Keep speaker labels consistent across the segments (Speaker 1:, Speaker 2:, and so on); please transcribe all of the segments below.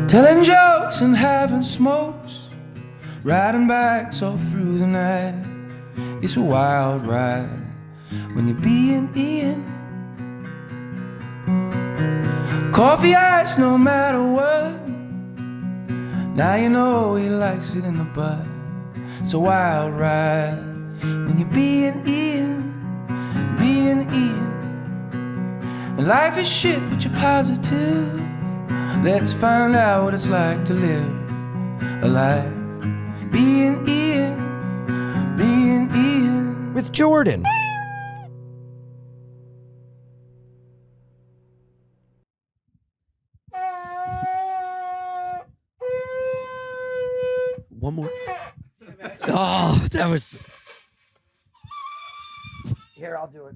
Speaker 1: telling jokes and having smokes, riding bikes all through the night. It's a wild ride when you're being Ian. Coffee ice no matter what. Now you know he likes it in the butt. It's a wild ride when you're being Ian, being Ian. And life is shit but you're positive. Let's find out what it's like to live a life being Ian, being Ian.
Speaker 2: With Jordan. One more. Oh, that was. Here, I'll do it.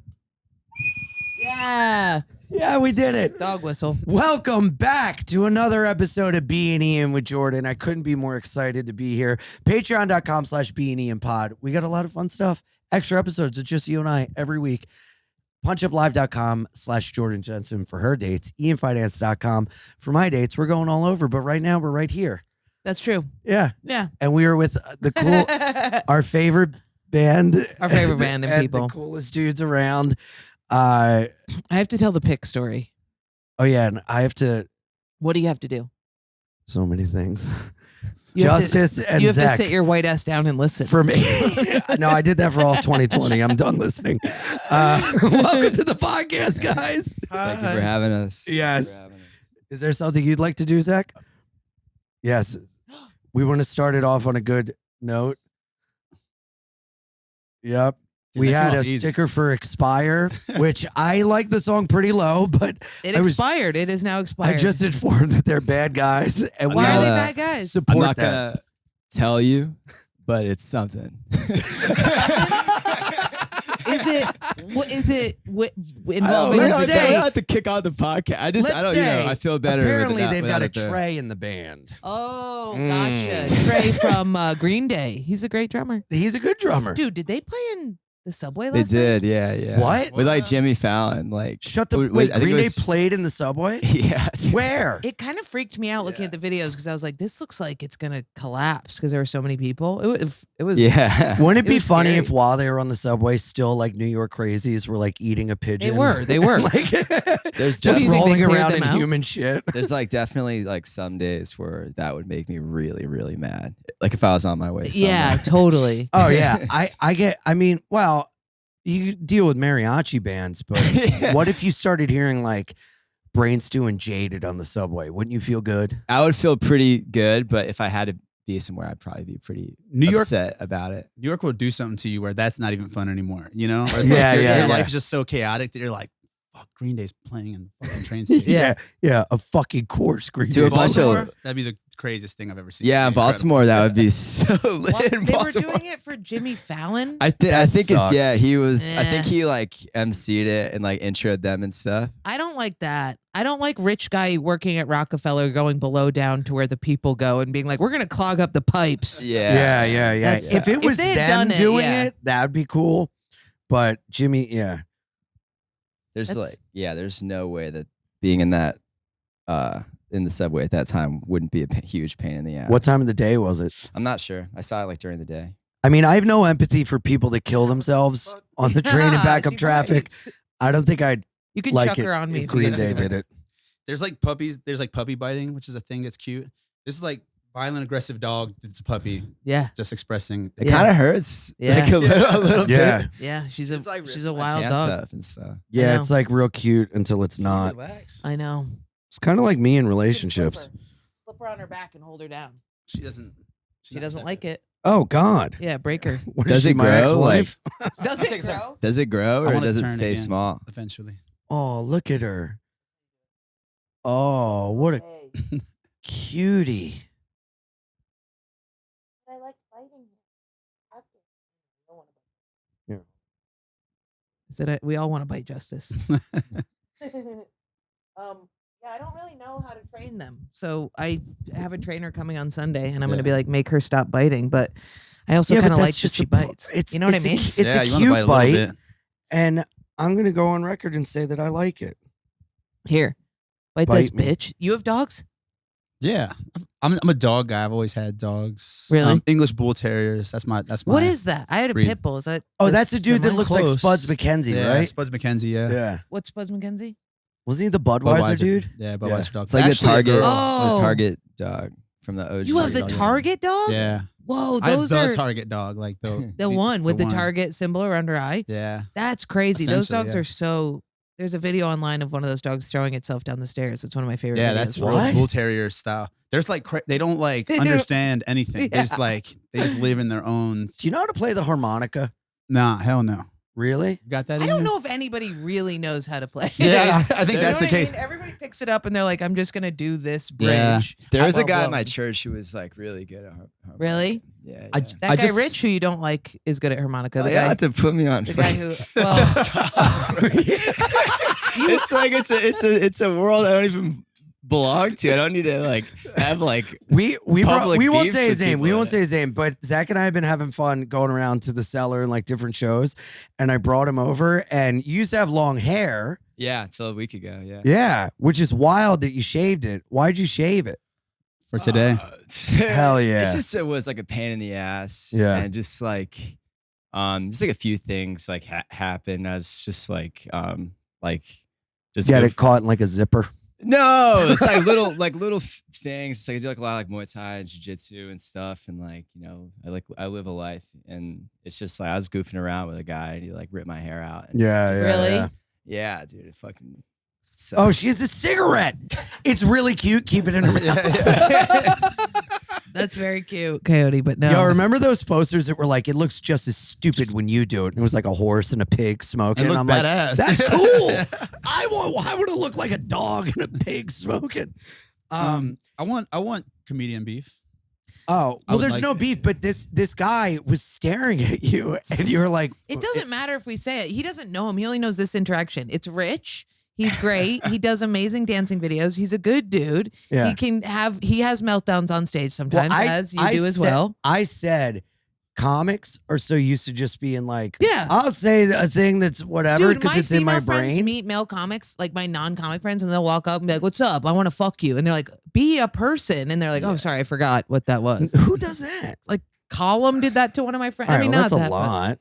Speaker 3: Yeah.
Speaker 2: Yeah, we did it.
Speaker 3: Dog whistle.
Speaker 2: Welcome back to another episode of Bein Ian with Jordan. I couldn't be more excited to be here. Patreon.com/Bein Ian pod. We got a lot of fun stuff. Extra episodes of just you and I every week. PunchUpLive.com/Jordan Jensen for her dates. IanFinance.com for my dates. We're going all over, but right now we're right here.
Speaker 3: That's true.
Speaker 2: Yeah.
Speaker 3: Yeah.
Speaker 2: And we are with the cool, our favorite band.
Speaker 3: Our favorite band and people.
Speaker 2: The coolest dudes around.
Speaker 3: I have to tell the pick story.
Speaker 2: Oh, yeah. And I have to.
Speaker 3: What do you have to do?
Speaker 2: So many things.
Speaker 3: You have
Speaker 2: Justice
Speaker 3: to,
Speaker 2: and
Speaker 3: you have
Speaker 2: Zach.
Speaker 3: to sit your white ass down and listen.
Speaker 2: For me. No, I did that for all of 2020. I'm done listening. Welcome to the podcast, guys.
Speaker 4: Thank you for having us.
Speaker 2: Yes. Is there something you'd like to do, Zach? Yes. We want to start it off on a good note. Yep.
Speaker 4: Dude,
Speaker 2: we
Speaker 4: that came
Speaker 2: had a
Speaker 4: off easy.
Speaker 2: sticker for Expire, which I like the song pretty low, but
Speaker 3: It
Speaker 2: I was-
Speaker 3: expired. It is now expired.
Speaker 2: I just informed that they're bad guys. And
Speaker 3: Why are they
Speaker 4: gonna
Speaker 3: bad guys?
Speaker 2: support
Speaker 4: I'm not
Speaker 2: that.
Speaker 4: gonna tell you, but it's something.
Speaker 3: Is it
Speaker 2: Oh,
Speaker 3: involving
Speaker 2: let's
Speaker 4: I
Speaker 2: say-
Speaker 3: today?
Speaker 4: don't have to kick out the podcast. I
Speaker 2: Let's
Speaker 4: don't,
Speaker 2: say,
Speaker 4: I feel better.
Speaker 2: Apparently,
Speaker 4: with that,
Speaker 2: they've
Speaker 4: without
Speaker 2: got a
Speaker 4: it there.
Speaker 2: Trey in the band.
Speaker 3: Oh,
Speaker 2: Mm.
Speaker 3: gotcha. Trey from Green Day. He's a great drummer.
Speaker 2: He's a good drummer.
Speaker 3: Dude, did they play in the subway
Speaker 4: They
Speaker 3: last night?
Speaker 4: did, yeah.
Speaker 2: What?
Speaker 4: With like Jimmy Fallon, like
Speaker 2: Shut the.
Speaker 4: Wait,
Speaker 2: Wait,
Speaker 4: I think
Speaker 2: Green
Speaker 4: it
Speaker 2: Day
Speaker 4: was-
Speaker 2: played in the subway?
Speaker 4: yeah. dude.
Speaker 2: Where?
Speaker 3: It kind of freaked me out looking at the videos because I was like, this looks like it's going to collapse because there were so many people. It was.
Speaker 4: Yeah.
Speaker 2: Wouldn't it
Speaker 3: It
Speaker 2: be
Speaker 3: was
Speaker 2: funny
Speaker 3: scary.
Speaker 2: if while they were on the subway, still like New York crazies were like eating a pigeon?
Speaker 3: They were.
Speaker 2: like
Speaker 4: There's
Speaker 2: just
Speaker 3: Do you think they
Speaker 2: rolling
Speaker 3: cleared
Speaker 2: around
Speaker 3: them
Speaker 2: in
Speaker 3: out?
Speaker 2: human shit.
Speaker 4: There's like definitely like some days where that would make me really, really mad. Like if I was on my way somewhere.
Speaker 3: Yeah, totally.
Speaker 2: Oh yeah, I mean, well, you deal with mariachi bands, but
Speaker 4: Yeah.
Speaker 2: what if you started hearing like Brain Stew and Jaded on the subway? Wouldn't you feel good?
Speaker 4: I would feel pretty good, but if I had to be somewhere, I'd probably be pretty
Speaker 5: New York-
Speaker 4: upset about it.
Speaker 5: New York will do something to you where that's not even fun anymore, you know? Where it's
Speaker 2: Yeah,
Speaker 5: like your
Speaker 2: yeah.
Speaker 5: life is just so chaotic that you're like, fuck, Green Day's playing in the fucking train station.
Speaker 2: yeah, a fucking course, Green
Speaker 4: To a
Speaker 2: Day.
Speaker 4: bunch of-
Speaker 5: Baltimore, that'd be the craziest thing I've ever seen.
Speaker 4: Yeah, in
Speaker 5: It'd be incredible.
Speaker 4: Baltimore, that would be so lit.
Speaker 3: What?
Speaker 4: in
Speaker 3: They were
Speaker 4: Baltimore.
Speaker 3: doing it for Jimmy Fallon?
Speaker 4: I
Speaker 2: That
Speaker 4: think it's
Speaker 2: sucks.
Speaker 4: he was. I
Speaker 3: Eh.
Speaker 4: think he like emceed it and like introed them and stuff.
Speaker 3: I don't like that. I don't like rich guy working at Rockefeller going below down to where the people go and being like, we're going to clog up the pipes.
Speaker 4: Yeah,
Speaker 2: Yeah.
Speaker 3: That's-
Speaker 2: If it was
Speaker 3: they had
Speaker 2: them
Speaker 3: done it,
Speaker 2: doing
Speaker 3: yeah.
Speaker 2: it, that would be cool. But Jimmy, yeah.
Speaker 4: There's
Speaker 3: That's-
Speaker 4: there's no way that being in that in the subway at that time wouldn't be a huge pain in the ass.
Speaker 2: What time of the day was it?
Speaker 4: I'm not sure. I saw it like during the day.
Speaker 2: I mean, I have no empathy for people that kill themselves on the train and back up
Speaker 3: She
Speaker 2: traffic.
Speaker 3: bites.
Speaker 2: I don't think I'd
Speaker 3: You can
Speaker 2: like
Speaker 3: chuck
Speaker 2: it
Speaker 3: her on me
Speaker 2: if
Speaker 3: if you
Speaker 2: Green
Speaker 3: get
Speaker 2: Day
Speaker 3: sick of her.
Speaker 2: did it.
Speaker 5: There's like puppies. There's like puppy biting, which is a thing that's cute. This is like violent, aggressive dog. It's a puppy
Speaker 3: Yeah.
Speaker 5: just expressing.
Speaker 4: It
Speaker 3: Yeah.
Speaker 4: kind of hurts.
Speaker 3: Yeah.
Speaker 4: Like a little
Speaker 2: Yeah.
Speaker 4: bit.
Speaker 3: Yeah. She's
Speaker 4: It's like
Speaker 3: she's
Speaker 4: ripping
Speaker 3: a
Speaker 4: my
Speaker 3: wild
Speaker 4: pants
Speaker 3: dog.
Speaker 4: up and stuff.
Speaker 2: Yeah,
Speaker 3: know.
Speaker 2: it's like real cute until it's not.
Speaker 5: Relax.
Speaker 3: I know.
Speaker 2: It's kind of like me in relationships.
Speaker 3: Flip her on her back and hold her down.
Speaker 5: She doesn't.
Speaker 3: She doesn't like it.
Speaker 2: Oh God.
Speaker 3: Yeah, break her.
Speaker 2: What
Speaker 4: Does
Speaker 2: is she,
Speaker 4: it
Speaker 2: my
Speaker 4: grow,
Speaker 2: ex-wife?
Speaker 3: Does
Speaker 5: Take
Speaker 3: it
Speaker 5: a second.
Speaker 3: grow?
Speaker 4: Does it grow
Speaker 5: I
Speaker 4: or
Speaker 5: want
Speaker 4: does
Speaker 5: to
Speaker 4: it
Speaker 5: turn
Speaker 4: stay
Speaker 5: again.
Speaker 4: small?
Speaker 5: Eventually.
Speaker 2: Oh, look at her. Oh, what a
Speaker 3: Hey,
Speaker 2: cutie.
Speaker 3: I like fighting.
Speaker 2: Yeah.
Speaker 3: Said we all want to bite Justice. Yeah, I don't really know how to train them. So I have a trainer coming on Sunday, and I'm going to be like, make her stop biting. But I also
Speaker 2: Yeah, but
Speaker 3: kind of like
Speaker 2: that's
Speaker 3: that
Speaker 2: just
Speaker 3: she
Speaker 2: a po-
Speaker 3: bites.
Speaker 2: it's-
Speaker 3: You know what I
Speaker 2: it's a
Speaker 3: mean?
Speaker 2: It's
Speaker 5: yeah,
Speaker 2: a
Speaker 5: you wanna
Speaker 2: cute
Speaker 5: bite a
Speaker 2: bite,
Speaker 5: little bit.
Speaker 2: and I'm gonna go on record and say that I like it.
Speaker 3: Here, bite
Speaker 2: Bite
Speaker 3: this
Speaker 2: me.
Speaker 3: bitch. You have dogs?
Speaker 5: Yeah, I'm a dog guy. I've always had dogs.
Speaker 3: Really?
Speaker 5: English bull terriers. That's my.
Speaker 3: What is that? I had a
Speaker 5: breed.
Speaker 3: pit bull. Is that?
Speaker 2: Oh, that's a dude that
Speaker 3: similar?
Speaker 2: looks like
Speaker 5: Close.
Speaker 2: Spuds McKenzie,
Speaker 5: Yeah,
Speaker 2: right?
Speaker 5: Spuds McKenzie. Yeah.
Speaker 2: Yeah.
Speaker 3: What's Buzz McKenzie?
Speaker 2: Wasn't he the Budweiser dude?
Speaker 5: Yeah, Budweiser dog.
Speaker 4: It's like the
Speaker 5: Actually, a
Speaker 4: Target,
Speaker 5: girl.
Speaker 3: Oh.
Speaker 4: the Target dog from the OG.
Speaker 3: You have the
Speaker 5: dog, yeah.
Speaker 3: Target dog?
Speaker 5: Yeah.
Speaker 3: Whoa,
Speaker 5: I have
Speaker 3: those
Speaker 5: the
Speaker 3: are
Speaker 5: Target dog, like
Speaker 3: the one with the
Speaker 5: one.
Speaker 3: Target symbol around her eye.
Speaker 5: Yeah.
Speaker 3: That's crazy. Those
Speaker 5: Essentially,
Speaker 3: dogs
Speaker 5: yeah.
Speaker 3: are so. There's a video online of one of those dogs throwing itself down the stairs. It's one of my favorite.
Speaker 5: Yeah,
Speaker 3: videos.
Speaker 5: that's
Speaker 2: What?
Speaker 5: real bull terrier style. There's like they don't like
Speaker 3: They don't-
Speaker 5: understand anything. They just
Speaker 3: Yeah.
Speaker 5: they just live in their own.
Speaker 2: Do you know how to play the harmonica?
Speaker 5: Nah, hell no.
Speaker 2: Really?
Speaker 5: You got that?
Speaker 3: I
Speaker 5: in
Speaker 3: don't
Speaker 5: you?
Speaker 3: know if anybody really knows how to play.
Speaker 5: Yeah, I think
Speaker 3: You know
Speaker 5: that's the
Speaker 3: what I
Speaker 5: case.
Speaker 3: mean? Everybody picks it up and they're like, "I'm just gonna do this bridge."
Speaker 5: Yeah.
Speaker 4: There was a
Speaker 3: Well,
Speaker 4: guy
Speaker 3: well.
Speaker 4: at my church who was like really good at harmonica.
Speaker 3: Really?
Speaker 4: Yeah.
Speaker 5: I-
Speaker 4: yeah.
Speaker 3: That
Speaker 5: I
Speaker 3: guy
Speaker 5: just-
Speaker 3: Rich, who you don't like, is good at harmonica.
Speaker 4: Oh,
Speaker 3: The
Speaker 4: you
Speaker 3: guy,
Speaker 4: have to put me on.
Speaker 3: the guy who. Well,
Speaker 4: It's like it's a world I don't even belong to. I don't need to like have like.
Speaker 2: We
Speaker 4: Public
Speaker 2: won't
Speaker 4: beefs
Speaker 2: say his
Speaker 4: with
Speaker 2: name.
Speaker 4: people
Speaker 2: We
Speaker 4: in
Speaker 2: won't
Speaker 4: it.
Speaker 2: say his name. But Zach and I have been having fun going around to the cellar and like different shows. And I brought him over, and you used to have long hair.
Speaker 4: Yeah, until a week ago. Yeah.
Speaker 2: Yeah, which is wild that you shaved it. Why'd you shave it?
Speaker 5: For today.
Speaker 2: Hell yeah.
Speaker 4: It's just it was like a pain in the ass.
Speaker 2: Yeah.
Speaker 4: And just like a few things like happened. I was just like just
Speaker 2: You got
Speaker 4: good
Speaker 2: it caught in like a zipper.
Speaker 4: No, it's like little things. It's like I do like a lot of like Muay Thai and Jiu-Jitsu and stuff, and like I live a life, and it's just like I was goofing around with a guy, and he like ripped my hair out. And
Speaker 2: Yeah,
Speaker 4: just-
Speaker 3: Really?
Speaker 4: yeah, dude, it fucking. sucked.
Speaker 2: Oh, she has a cigarette. It's really cute. Keep it in her mouth.
Speaker 3: that's very cute, Coyote. But no,
Speaker 2: Yo, remember those posters that were like, it looks just as stupid when you do it? It was like a horse and a pig smoking.
Speaker 5: It looked
Speaker 2: I'm like,
Speaker 5: badass.
Speaker 2: that's cool. Why would it look like a dog and a pig smoking?
Speaker 5: I want comedian beef.
Speaker 2: Oh,
Speaker 5: I
Speaker 2: well,
Speaker 5: would
Speaker 2: there's
Speaker 5: like
Speaker 2: no
Speaker 5: to.
Speaker 2: beef, but this guy was staring at you, and you were like,
Speaker 3: it doesn't matter if we say it. He doesn't know him. He only knows this interaction. It's Rich. He's great. He does amazing dancing videos. He's a good dude.
Speaker 2: Yeah.
Speaker 3: He has meltdowns on stage sometimes, as you do as well.
Speaker 2: I said, comics are so used to just being like,
Speaker 3: Yeah.
Speaker 2: I'll say a thing that's whatever
Speaker 3: Dude,
Speaker 2: because
Speaker 3: my
Speaker 2: it's in my
Speaker 3: female friends
Speaker 2: brain.
Speaker 3: meet male comics, like my non-comic friends, and they'll walk up and be like, "What's up? I want to fuck you." And they're like, "Be a person." And they're like, "Oh, sorry, I forgot what that was."
Speaker 2: Who does that?
Speaker 3: Column did that to one of my friends.
Speaker 2: All
Speaker 3: I
Speaker 2: right,
Speaker 3: mean,
Speaker 2: well,
Speaker 3: not
Speaker 2: that's a
Speaker 3: that, but
Speaker 2: lot.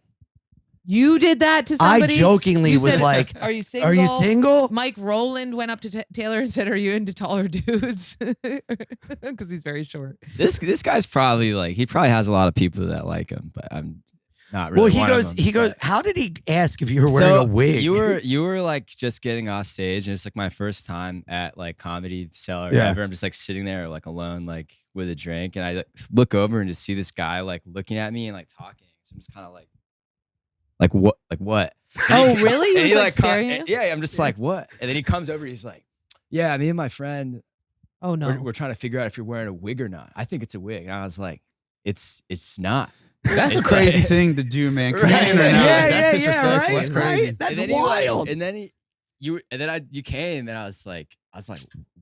Speaker 3: you did that to
Speaker 2: I
Speaker 3: somebody.
Speaker 2: jokingly
Speaker 3: You
Speaker 2: was
Speaker 3: said,
Speaker 2: like,
Speaker 3: "Are you single?"
Speaker 2: "Are you single?"
Speaker 3: Mike Rowland went up to Taylor and said, "Are you into taller dudes?" Because he's very short.
Speaker 4: This guy's probably like he probably has a lot of people that like him, but I'm not really.
Speaker 2: Well,
Speaker 4: one of them,
Speaker 2: he goes.
Speaker 4: but-
Speaker 2: How did he ask if you were wearing a wig?
Speaker 4: You were like just getting off stage, and it's like my first time at like Comedy Cellar
Speaker 2: Yeah.
Speaker 4: ever. I'm just like sitting there like alone, like with a drink, and I like, look over and just see this guy like looking at me and like talking. So I'm just kind of like what?
Speaker 3: Oh, really? He
Speaker 4: And
Speaker 3: was like
Speaker 4: co-
Speaker 3: staring at you?
Speaker 4: Yeah, I'm just like what? And then he comes over, he's like, yeah, me and my friend,
Speaker 3: Oh no.
Speaker 4: we're trying to figure out if you're wearing a wig or not. I think it's a wig. And I was like, it's not.
Speaker 5: That's a
Speaker 4: It's
Speaker 5: crazy
Speaker 4: like-
Speaker 5: thing to do, man.
Speaker 4: Right.
Speaker 5: Comedian or not,
Speaker 2: Yeah,
Speaker 5: that's
Speaker 2: yeah,
Speaker 5: disrespectful.
Speaker 2: right,
Speaker 5: That's crazy.
Speaker 2: right. That's
Speaker 4: And then he, like-
Speaker 2: wild.
Speaker 4: and then you came, and I was like,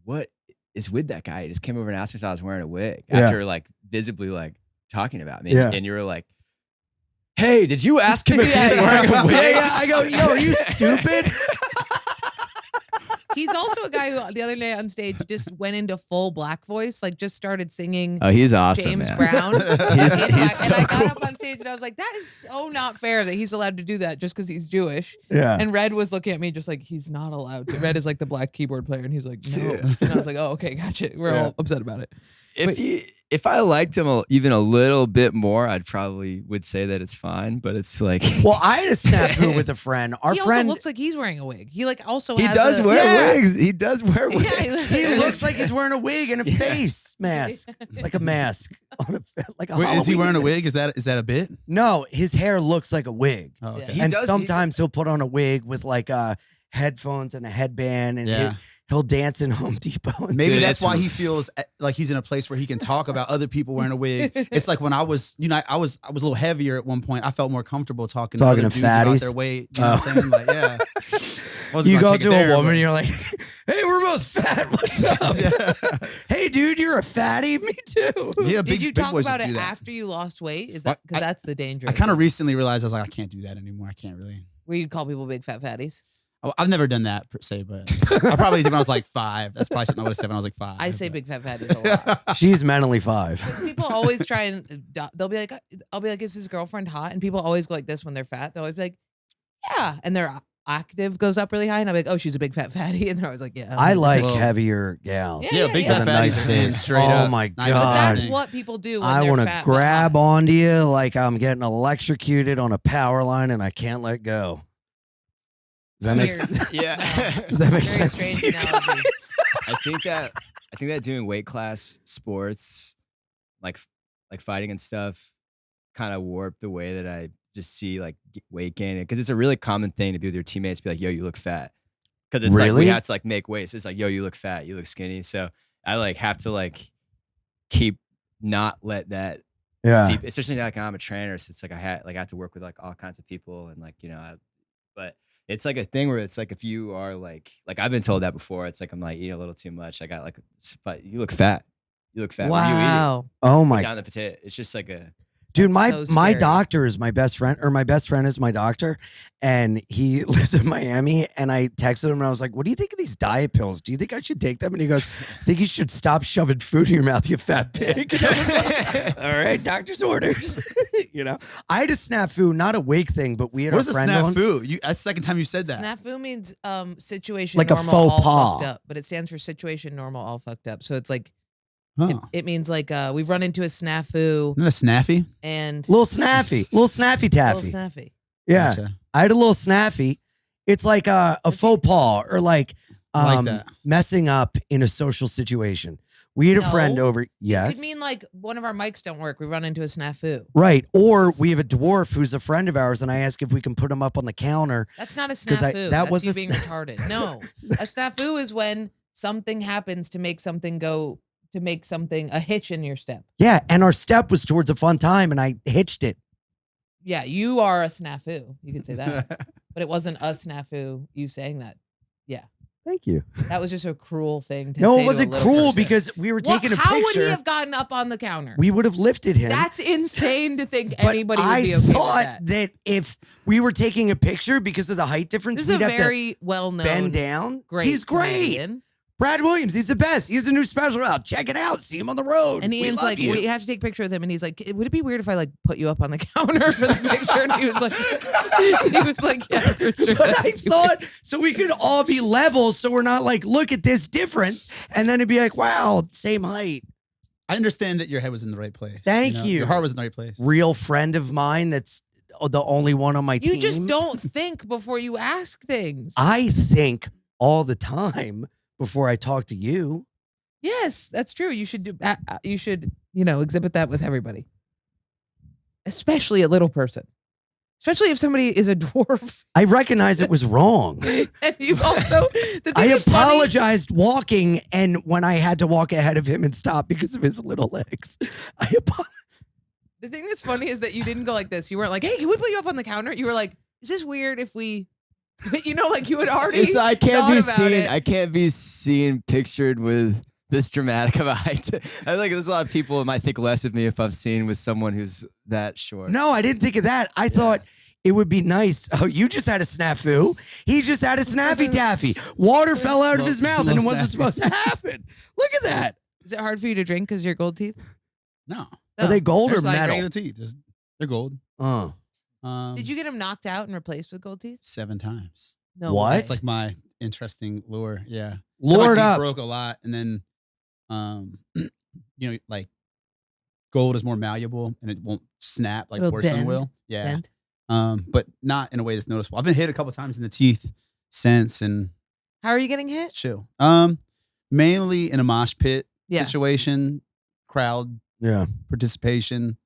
Speaker 4: what is with that guy? He just came over and asked me if I was wearing a wig
Speaker 2: Yeah.
Speaker 4: after like visibly like talking about me.
Speaker 2: Yeah.
Speaker 4: And you were like, hey, did you ask him if he's
Speaker 3: Yeah,
Speaker 4: wearing a wig?
Speaker 2: Yeah. I go, yo, are you stupid?
Speaker 3: He's also a guy who the other day on stage just went into full black voice, like just started singing
Speaker 4: Oh, he's awesome,
Speaker 3: James
Speaker 4: man.
Speaker 3: Brown.
Speaker 4: He's
Speaker 3: in black.
Speaker 4: so
Speaker 3: And I got
Speaker 4: cool.
Speaker 3: up on stage and I was like, that is so not fair that he's allowed to do that just because he's Jewish.
Speaker 2: Yeah.
Speaker 3: And Red was looking at me just like, he's not allowed to. Red is like the black keyboard player. And he was like, no.
Speaker 4: Dude.
Speaker 3: And I was like, oh, okay, gotcha. We're all upset about it.
Speaker 4: If I liked him even a little bit more, I'd probably would say that it's fine. But it's like
Speaker 2: Well, I had a snafu with a friend. Our
Speaker 3: He
Speaker 2: friend,
Speaker 3: also looks like he's wearing a wig. He like also
Speaker 4: he
Speaker 3: has
Speaker 4: does
Speaker 3: a,
Speaker 4: wear
Speaker 2: Yeah.
Speaker 4: wigs. He does wear wigs.
Speaker 3: Yeah,
Speaker 2: he looks like he's wearing a wig and a face mask, like a mask on a like a.
Speaker 5: Wait, is he
Speaker 2: Halloween
Speaker 5: wearing a
Speaker 2: thing.
Speaker 5: wig? Is that a bit?
Speaker 2: No, his hair looks like a wig,
Speaker 5: Oh, okay.
Speaker 3: He
Speaker 2: and
Speaker 4: does-
Speaker 2: sometimes he'll put on a wig with like headphones and a headband, and
Speaker 5: Yeah.
Speaker 2: he'll dance in Home Depot. And
Speaker 5: Maybe
Speaker 4: Dude,
Speaker 5: that's
Speaker 4: it's-
Speaker 5: why he feels like he's in a place where he can talk about other people wearing a wig. It's like when I was, I was a little heavier at one point. I felt more comfortable talking to
Speaker 2: Talking
Speaker 5: other
Speaker 2: to
Speaker 5: dudes about
Speaker 2: fatties?
Speaker 5: their weight. You know what I'm saying? Like, yeah. Wasn't
Speaker 2: you
Speaker 5: gonna
Speaker 2: go
Speaker 5: take it
Speaker 2: to
Speaker 5: there,
Speaker 2: a woman,
Speaker 5: but-
Speaker 2: and you're like, "Hey, we're both fat. What's up?
Speaker 5: Yeah.
Speaker 2: Hey, dude, you're a fatty. Me too."
Speaker 5: Yeah,
Speaker 3: Did you talk
Speaker 5: boys
Speaker 3: about
Speaker 5: just
Speaker 3: it
Speaker 5: do that.
Speaker 3: after you lost weight? Is
Speaker 5: Well,
Speaker 3: that because that's the danger?
Speaker 5: I kind of recently realized I was like, I can't do that anymore. I can't really.
Speaker 3: where you call people big fat fatties.
Speaker 5: I've never done that per se, but I probably did when I was like 5. That's probably something I would have said when I was like 5.
Speaker 3: I say
Speaker 5: but-
Speaker 3: big fat fatty is a lot.
Speaker 2: She's mentally 5.
Speaker 3: People always try and they'll be like, I'll be like, is his girlfriend hot? And people always go like this when they're fat. They'll always be like, yeah. And their octave goes up really high. And I'm like, oh, she's a big fat fatty. And they're always like, yeah.
Speaker 2: I like
Speaker 5: Well-
Speaker 2: heavier gals.
Speaker 3: Yeah,
Speaker 5: Yeah, big
Speaker 3: yeah.
Speaker 5: fat
Speaker 2: With a nice
Speaker 5: fatties,
Speaker 2: face.
Speaker 5: straight
Speaker 2: Oh
Speaker 5: up.
Speaker 2: my
Speaker 5: It's not even
Speaker 3: But
Speaker 2: God.
Speaker 3: that's
Speaker 5: thing.
Speaker 3: what people do when
Speaker 2: I
Speaker 3: they're
Speaker 2: want
Speaker 3: fat.
Speaker 2: to
Speaker 3: but
Speaker 2: grab
Speaker 3: hot.
Speaker 2: onto you like I'm getting electrocuted on a power line and I can't let go. Does that make
Speaker 3: Weird.
Speaker 2: sense?
Speaker 4: Yeah.
Speaker 2: Does that make
Speaker 3: Very
Speaker 2: sense?
Speaker 3: strange
Speaker 2: to you
Speaker 3: analogy.
Speaker 2: guys?
Speaker 4: I think that doing weight class sports, like fighting and stuff, kind of warped the way that I just see like weight gain, because it's a really common thing to be with your teammates. Be like, yo, you look fat, because it's like we
Speaker 2: Really?
Speaker 4: have to like make weight. So it's like, yo, you look fat, you look skinny. So I like have to like keep not let that
Speaker 2: Yeah.
Speaker 4: seep, especially like I'm a trainer. So it's like I have to work with like all kinds of people and like but it's like a thing where it's like if you are like I've been told that before. It's like I'm like eating a little too much. I got like, but you look fat. You look fat. What are you eating?
Speaker 3: Wow.
Speaker 2: Oh
Speaker 4: Put
Speaker 2: my
Speaker 4: down the potato. It's just like a
Speaker 2: dude,
Speaker 3: That's so
Speaker 2: my
Speaker 3: scary.
Speaker 2: doctor is my best friend, or my best friend is my doctor, and he lives in Miami. And I texted him and I was like, "What do you think of these diet pills? Do you think I should take them?" And he goes, "I think you should stop shoving food in your mouth, you fat pig." And I was like, "All right, doctor's orders." You know, I had a snafu, not a wake thing, but we had
Speaker 5: What is
Speaker 2: a
Speaker 5: a
Speaker 2: friend on.
Speaker 5: snafu? That's the second time you said that.
Speaker 3: SNAFU means situation
Speaker 2: Like a
Speaker 3: normal,
Speaker 2: faux
Speaker 3: all
Speaker 2: pas.
Speaker 3: fucked up, but it stands for situation normal, all fucked up. So it's like
Speaker 5: Oh.
Speaker 3: it means like we've run into a snafu
Speaker 5: Isn't it a snaffy?
Speaker 3: and
Speaker 2: Little snaffy, little snaffy
Speaker 3: little
Speaker 2: taffy.
Speaker 3: snaffy.
Speaker 2: Yeah,
Speaker 5: Gotcha.
Speaker 2: I had a little snaffy. It's like a faux pas, or like
Speaker 5: I like that.
Speaker 2: messing up in a social situation. We had a friend
Speaker 3: No.
Speaker 2: over.
Speaker 3: It
Speaker 2: Yes.
Speaker 3: could mean like one of our mics don't work. We run into a snafu.
Speaker 2: Right. Or we have a dwarf who's a friend of ours, and I ask if we can put him up on the counter.
Speaker 3: That's not a
Speaker 2: 'Cause I-
Speaker 3: snafu.
Speaker 2: that
Speaker 3: That's
Speaker 2: was
Speaker 3: you
Speaker 2: a
Speaker 3: being retarded. No, a snafu is when something happens to make something a hitch in your step.
Speaker 2: Yeah. And our step was towards a fun time, and I hitched it.
Speaker 3: Yeah, you are a snafu. You could say that, but it wasn't a snafu. You saying that.
Speaker 2: Thank you.
Speaker 3: That was just a cruel thing to
Speaker 2: No,
Speaker 3: say
Speaker 2: it wasn't
Speaker 3: to a little
Speaker 2: cruel
Speaker 3: person.
Speaker 2: because we were taking a
Speaker 3: How would he
Speaker 2: picture.
Speaker 3: have gotten up on the counter?
Speaker 2: We would have lifted him.
Speaker 3: That's insane to think
Speaker 2: but
Speaker 3: anybody
Speaker 2: I
Speaker 3: would be okay
Speaker 2: thought
Speaker 3: with that.
Speaker 2: that if we were taking a picture because of the height difference,
Speaker 3: This is
Speaker 2: we'd
Speaker 3: a
Speaker 2: have
Speaker 3: very
Speaker 2: to
Speaker 3: well-known,
Speaker 2: bend down.
Speaker 3: great
Speaker 2: He's great.
Speaker 3: comedian.
Speaker 2: Brad Williams, he's the best. He has a new special out. Check it out. See him on the road.
Speaker 3: And
Speaker 2: We
Speaker 3: Ian's
Speaker 2: love
Speaker 3: like,
Speaker 2: you.
Speaker 3: we have to take a picture with him. And he's like, would it be weird if I like put you up on the counter for the picture? And he was like, yeah, for sure.
Speaker 2: But I thought so we could all be level, so we're not like, look at this difference, and then it'd be like, wow, same height.
Speaker 5: I understand that your head was in the right place.
Speaker 2: Thank you.
Speaker 5: Your heart was in the right place.
Speaker 2: Real friend of mine that's the only one on my team.
Speaker 3: You just don't think before you ask things.
Speaker 2: I think all the time before I talk to you.
Speaker 3: Yes, that's true. You should do. You should, exhibit that with everybody, especially a little person, especially if somebody is a dwarf.
Speaker 2: I recognize it was wrong.
Speaker 3: And you also, the thing
Speaker 2: I
Speaker 3: that's funny-
Speaker 2: apologized walking, and when I had to walk ahead of him and stop because of his little legs, I apologized.
Speaker 3: The thing that's funny is that you didn't go like this. You weren't like, "Hey, can we put you up on the counter?" You were like, "Is this weird if we?" Like you had already.
Speaker 4: I can't
Speaker 3: thought
Speaker 4: be
Speaker 3: about
Speaker 4: seen.
Speaker 3: it.
Speaker 4: I can't be seen pictured with this dramatic of a height. I like there's a lot of people that might think less of me if I'm seen with someone who's that short.
Speaker 2: No, I didn't think of that. I thought it would be nice. Oh, you just had a snafu. He just had a snaffy taffy. Water fell out of his mouth and it wasn't supposed to happen. Look at that.
Speaker 3: Is it hard for you to drink because you're gold teeth?
Speaker 5: No.
Speaker 2: Are they gold or
Speaker 5: They're like
Speaker 2: metal?
Speaker 5: regular teeth. They're gold.
Speaker 2: Oh.
Speaker 3: Did you get them knocked out and replaced with gold teeth?
Speaker 5: 7 times.
Speaker 3: No.
Speaker 2: What?
Speaker 3: way.
Speaker 5: It's like my interesting lure. Yeah.
Speaker 2: Lord
Speaker 5: my teeth
Speaker 2: up.
Speaker 5: broke a lot, and then, like gold is more malleable and it won't snap like
Speaker 3: It'll
Speaker 5: porcelain
Speaker 3: bend.
Speaker 5: will. Yeah.
Speaker 3: Bend.
Speaker 5: But not in a way that's noticeable. I've been hit a couple times in the teeth since, and
Speaker 3: How are you getting
Speaker 5: it's
Speaker 3: hit?
Speaker 5: chill. Mainly in a mosh pit
Speaker 3: Yeah.
Speaker 5: situation, crowd
Speaker 2: Yeah.
Speaker 5: participation.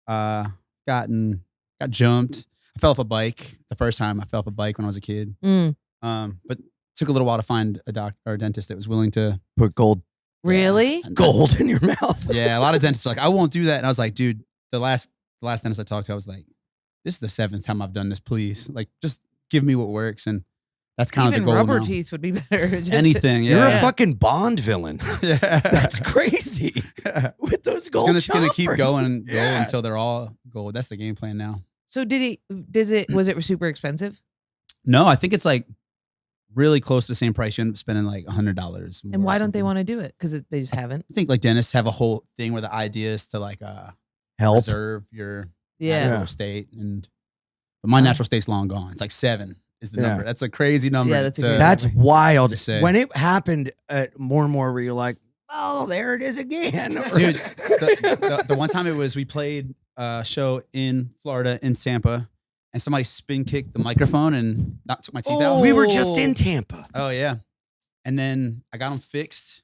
Speaker 5: Got jumped. I fell off a bike the first time. I fell off a bike when I was a kid.
Speaker 3: Mm.
Speaker 5: But took a little while to find a doctor or a dentist that was willing to
Speaker 2: Put gold
Speaker 3: Really?
Speaker 5: And-
Speaker 2: gold in your mouth.
Speaker 5: Yeah, a lot of dentists are like, I won't do that. And I was like, dude, the last dentist I talked to, I was like, this is the 7th time I've done this. Please, like, just give me what works. And that's kind
Speaker 3: Even
Speaker 5: of the goal
Speaker 3: rubber
Speaker 5: now.
Speaker 3: teeth would be better. Just-
Speaker 5: Anything.
Speaker 2: You're
Speaker 5: Yeah.
Speaker 2: a fucking Bond villain.
Speaker 5: Yeah.
Speaker 2: That's crazy. With those gold
Speaker 5: It's gonna keep
Speaker 2: choppers.
Speaker 5: going and going
Speaker 2: Yeah.
Speaker 5: until they're all gold. That's the game plan now.
Speaker 3: So was it super expensive?
Speaker 5: No, I think it's like really close to the same price. You end up spending like $100.
Speaker 3: And why don't they want to do it? Because they just haven't.
Speaker 5: I think like dentists have a whole thing where the idea is to like
Speaker 2: Help.
Speaker 5: preserve your
Speaker 3: Yeah.
Speaker 5: natural state, but my natural state's long gone. It's like 7 is the
Speaker 2: Yeah.
Speaker 5: number. That's a crazy number.
Speaker 3: Yeah, that's a great
Speaker 2: That's
Speaker 3: number.
Speaker 2: wild.
Speaker 5: to say.
Speaker 2: When it happened more and more where you're like, oh, there it is again.
Speaker 5: Dude, the one time we played a show in Florida in Tampa, and somebody spin kicked the microphone and took my teeth out.
Speaker 2: We were just in Tampa.
Speaker 5: Oh yeah, and then I got them fixed.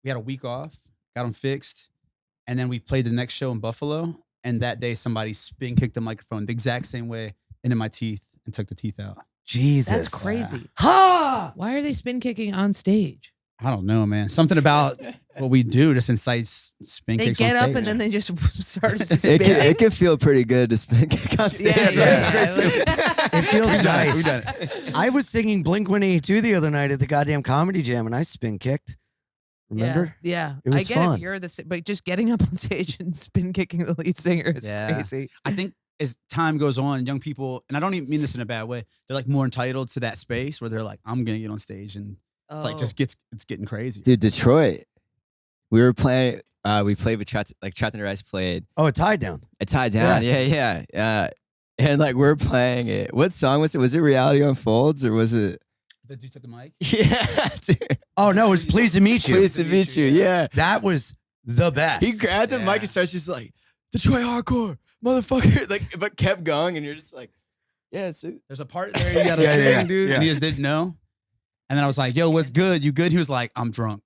Speaker 5: We had a week off, got them fixed, and then we played the next show in Buffalo. And that day, somebody spin kicked the microphone the exact same way into my teeth and took the teeth out.
Speaker 2: Jesus.
Speaker 3: That's crazy.
Speaker 2: Ha!
Speaker 3: Why are they spin kicking on stage?
Speaker 5: I don't know, man. Something about what we do just incites spin
Speaker 3: They
Speaker 5: kicks
Speaker 3: get
Speaker 5: on
Speaker 3: up
Speaker 5: stage.
Speaker 3: and then they just start to
Speaker 4: It
Speaker 3: spin.
Speaker 4: can feel pretty good to spin kick on stage.
Speaker 2: It feels nice.
Speaker 5: We've done it.
Speaker 2: I was singing Blink 182 the other night at the goddamn comedy jam and I spin kicked. Remember?
Speaker 3: Yeah.
Speaker 2: It was
Speaker 3: I get
Speaker 2: fun.
Speaker 3: it. You're but just getting up on stage and spin kicking the lead singer is
Speaker 5: Yeah.
Speaker 3: crazy.
Speaker 5: I think as time goes on, young people, and I don't even mean this in a bad way, they're like more entitled to that space where they're like, I'm gonna get on stage, and it's like it's getting crazy.
Speaker 4: Dude, Detroit. We were playing. We played with Trapped and Rice played.
Speaker 2: Oh, it tied down.
Speaker 4: It tied down. Yeah. And like we're playing it. What song was it? Was it Reality Unfolds or was it?
Speaker 5: The dude took the mic.
Speaker 4: Yeah, dude.
Speaker 2: Oh, no, it was Pleased to Meet You.
Speaker 4: Pleased to meet you. Yeah.
Speaker 2: That was the best.
Speaker 4: He grabbed the mic and starts just like Detroit hardcore, motherfucker. Like, but kept going, and you're just like, yeah.
Speaker 5: There's a part there you gotta
Speaker 2: Yeah,
Speaker 5: sing,
Speaker 2: yeah,
Speaker 5: dude.
Speaker 2: yeah.
Speaker 5: And he just didn't know. And then I was like, yo, what's good? You good? He was like, I'm drunk.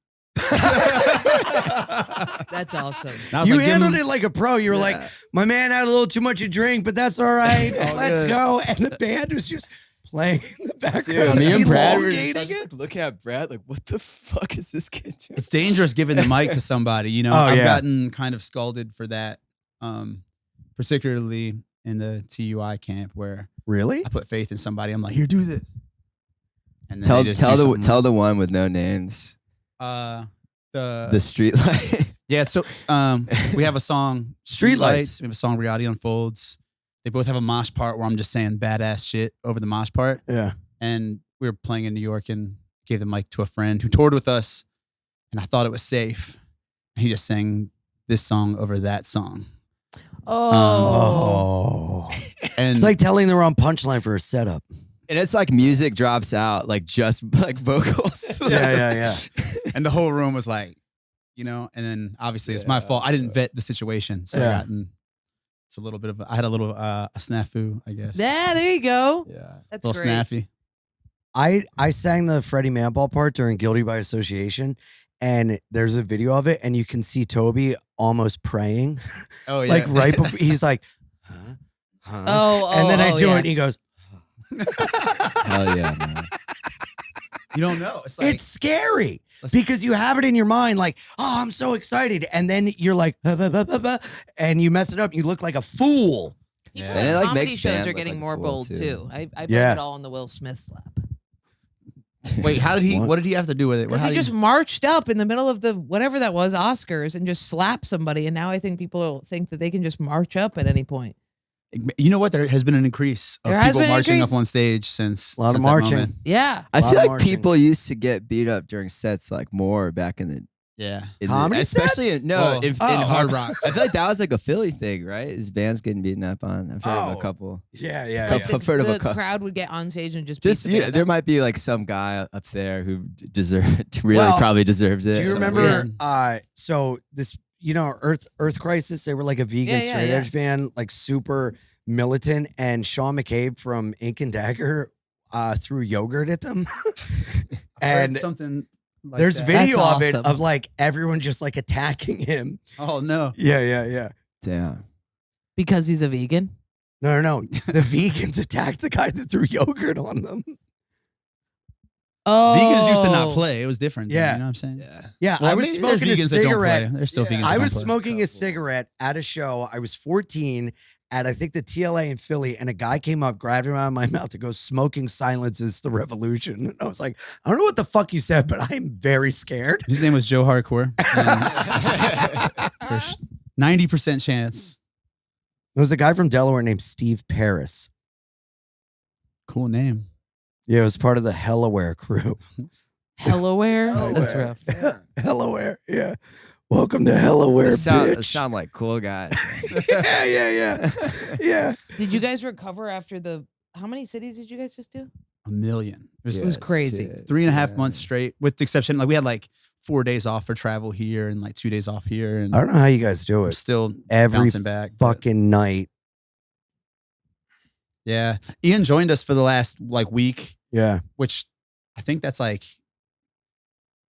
Speaker 3: That's awesome.
Speaker 5: And I was
Speaker 2: You
Speaker 5: like, give
Speaker 2: handled
Speaker 5: him-
Speaker 2: it like a pro. You were like, my man had a little too much to drink, but that's all right.
Speaker 4: All
Speaker 2: Let's
Speaker 4: good.
Speaker 2: go. And the band was just playing in the background.
Speaker 4: Dude, me and Brad were
Speaker 2: elongating
Speaker 4: just
Speaker 2: it.
Speaker 4: looking at Brad like, what the fuck is this kid doing?
Speaker 5: It's dangerous giving the mic to somebody. You know,
Speaker 2: Oh,
Speaker 5: I've
Speaker 2: yeah.
Speaker 5: gotten kind of scalded for that, particularly in the TUI camp where
Speaker 2: Really?
Speaker 5: I put faith in somebody. I'm like, here, do this. And then they just
Speaker 4: Tell
Speaker 5: do
Speaker 4: the
Speaker 5: something
Speaker 4: tell the one with no names.
Speaker 5: else.
Speaker 4: The street light.
Speaker 5: Yeah, so we have a song,
Speaker 2: Streetlights.
Speaker 5: We have a song, Reality Unfolds. They both have a mosh part where I'm just saying badass shit over the mosh part.
Speaker 2: Yeah.
Speaker 5: And we were playing in New York and gave the mic to a friend who toured with us. And I thought it was safe. And he just sang this song over that song.
Speaker 2: Oh.
Speaker 5: And
Speaker 2: It's like telling the wrong punchline for a setup.
Speaker 4: And it's like music drops out, like just like vocals.
Speaker 2: Yeah.
Speaker 5: and the whole room was like, you know, and then obviously it's my fault. I didn't vet the situation. So
Speaker 2: Yeah.
Speaker 5: it's a little bit of I had a little a snafu, I guess.
Speaker 3: Yeah, there you go.
Speaker 5: Yeah.
Speaker 3: That's
Speaker 5: little
Speaker 3: great.
Speaker 5: snaffy.
Speaker 2: I sang the Freddie Manball part during Guilty by Association, and there's a video of it, and you can see Toby almost praying,
Speaker 5: Oh yeah.
Speaker 2: like right before he's like, huh? And then I do it, and he goes,
Speaker 4: Hell yeah, man.
Speaker 5: You don't know. It's like
Speaker 2: it's scary
Speaker 5: Listen.
Speaker 2: because you have it in your mind, like, oh, I'm so excited, and then you're like, and you mess it up, you look like a fool.
Speaker 3: People
Speaker 4: And it,
Speaker 3: in
Speaker 4: like,
Speaker 3: comedy
Speaker 4: makes
Speaker 3: shows
Speaker 4: band
Speaker 3: are
Speaker 4: look
Speaker 3: getting
Speaker 4: like a
Speaker 3: more
Speaker 4: fool,
Speaker 3: bold
Speaker 4: too.
Speaker 3: too. I blame
Speaker 2: Yeah.
Speaker 3: it all on the Will Smith slap.
Speaker 5: wait, how did he
Speaker 2: What?
Speaker 5: what did he have to do with it?
Speaker 3: Because
Speaker 5: How
Speaker 3: he
Speaker 5: did
Speaker 3: just marched up in the middle of the whatever that was, Oscars, and just slapped somebody. And now I think people think that they can just march up at any point.
Speaker 5: you know what? There has been an increase of
Speaker 3: There has
Speaker 5: people
Speaker 3: been an
Speaker 5: marching
Speaker 3: increase.
Speaker 5: up on stage since
Speaker 2: A lot of
Speaker 5: since that
Speaker 2: marching.
Speaker 5: moment.
Speaker 3: Yeah.
Speaker 4: I
Speaker 2: Lot
Speaker 4: feel
Speaker 2: of
Speaker 4: like
Speaker 2: marching.
Speaker 4: people used to get beat up during sets like more back in the
Speaker 5: Yeah.
Speaker 2: Comedy
Speaker 4: especially
Speaker 2: sets?
Speaker 4: in
Speaker 2: Oh.
Speaker 5: Hard Rock.
Speaker 4: I feel like that was like a Philly thing, right? Is bands getting beaten up on? I've heard of
Speaker 2: Oh.
Speaker 4: a couple.
Speaker 2: Yeah, yeah,
Speaker 4: Couple-
Speaker 3: The,
Speaker 4: I've heard of a
Speaker 3: the
Speaker 4: couple.
Speaker 3: crowd would get on stage and just
Speaker 4: Just
Speaker 3: beat the
Speaker 4: yeah,
Speaker 3: band
Speaker 4: there
Speaker 3: up.
Speaker 4: might be like some guy up there who deserved really
Speaker 2: Well,
Speaker 4: probably deserves it.
Speaker 2: Do you
Speaker 4: So
Speaker 2: remember?
Speaker 4: weird.
Speaker 2: So this, Earth Crisis. They were like a vegan
Speaker 3: Yeah,
Speaker 2: straight
Speaker 3: yeah.
Speaker 2: edge band, like super militant. And Sean McCabe from Ink and Dagger threw yogurt at them.
Speaker 5: And
Speaker 2: and
Speaker 5: something like
Speaker 2: there's
Speaker 5: that.
Speaker 2: video
Speaker 3: That's
Speaker 2: of it
Speaker 3: awesome.
Speaker 2: of like everyone just like attacking him.
Speaker 5: Oh no.
Speaker 2: Yeah.
Speaker 4: Damn.
Speaker 3: because he's a vegan.
Speaker 2: No. The vegans attacked the guy that threw yogurt on them.
Speaker 3: Oh,
Speaker 5: Vegans used to not play. It was different.
Speaker 2: Yeah.
Speaker 5: You know what I'm saying?
Speaker 4: Yeah.
Speaker 2: Yeah,
Speaker 5: Well,
Speaker 2: I was
Speaker 5: maybe there's
Speaker 2: smoking a
Speaker 5: vegans that don't play.
Speaker 2: cigarette.
Speaker 5: There's still vegans that
Speaker 2: I
Speaker 5: don't
Speaker 2: was
Speaker 5: play.
Speaker 2: smoking a cigarette at a show. I was 14 at I think the TLA in Philly, and a guy came up, grabbed him out of my mouth to go, "Smoking silences the revolution." And I was like, I don't know what the fuck you said, but I'm very scared.
Speaker 5: His name was Joe Hardcore. And 90% chance.
Speaker 2: There was a guy from Delaware named Steve Paris.
Speaker 5: Cool name.
Speaker 2: Yeah, it was part of the Hellaware crew.
Speaker 3: Hellaware? That's rough.
Speaker 2: Hellaware, yeah. Welcome to Hellaware, bitch.
Speaker 4: Sound like cool guys.
Speaker 2: Yeah.
Speaker 3: Did you guys recover after the? How many cities did you guys just do?
Speaker 5: A million.
Speaker 3: It was crazy.
Speaker 5: 3.5 months straight, with the exception, like we had like 4 days off for travel here and like 2 days off here, and
Speaker 2: I don't know how you guys do
Speaker 5: we're
Speaker 2: it.
Speaker 5: still
Speaker 2: Every
Speaker 5: bouncing back. but
Speaker 2: fucking night.
Speaker 5: yeah, Ian joined us for the last like week,
Speaker 2: Yeah.
Speaker 5: which I think that's like,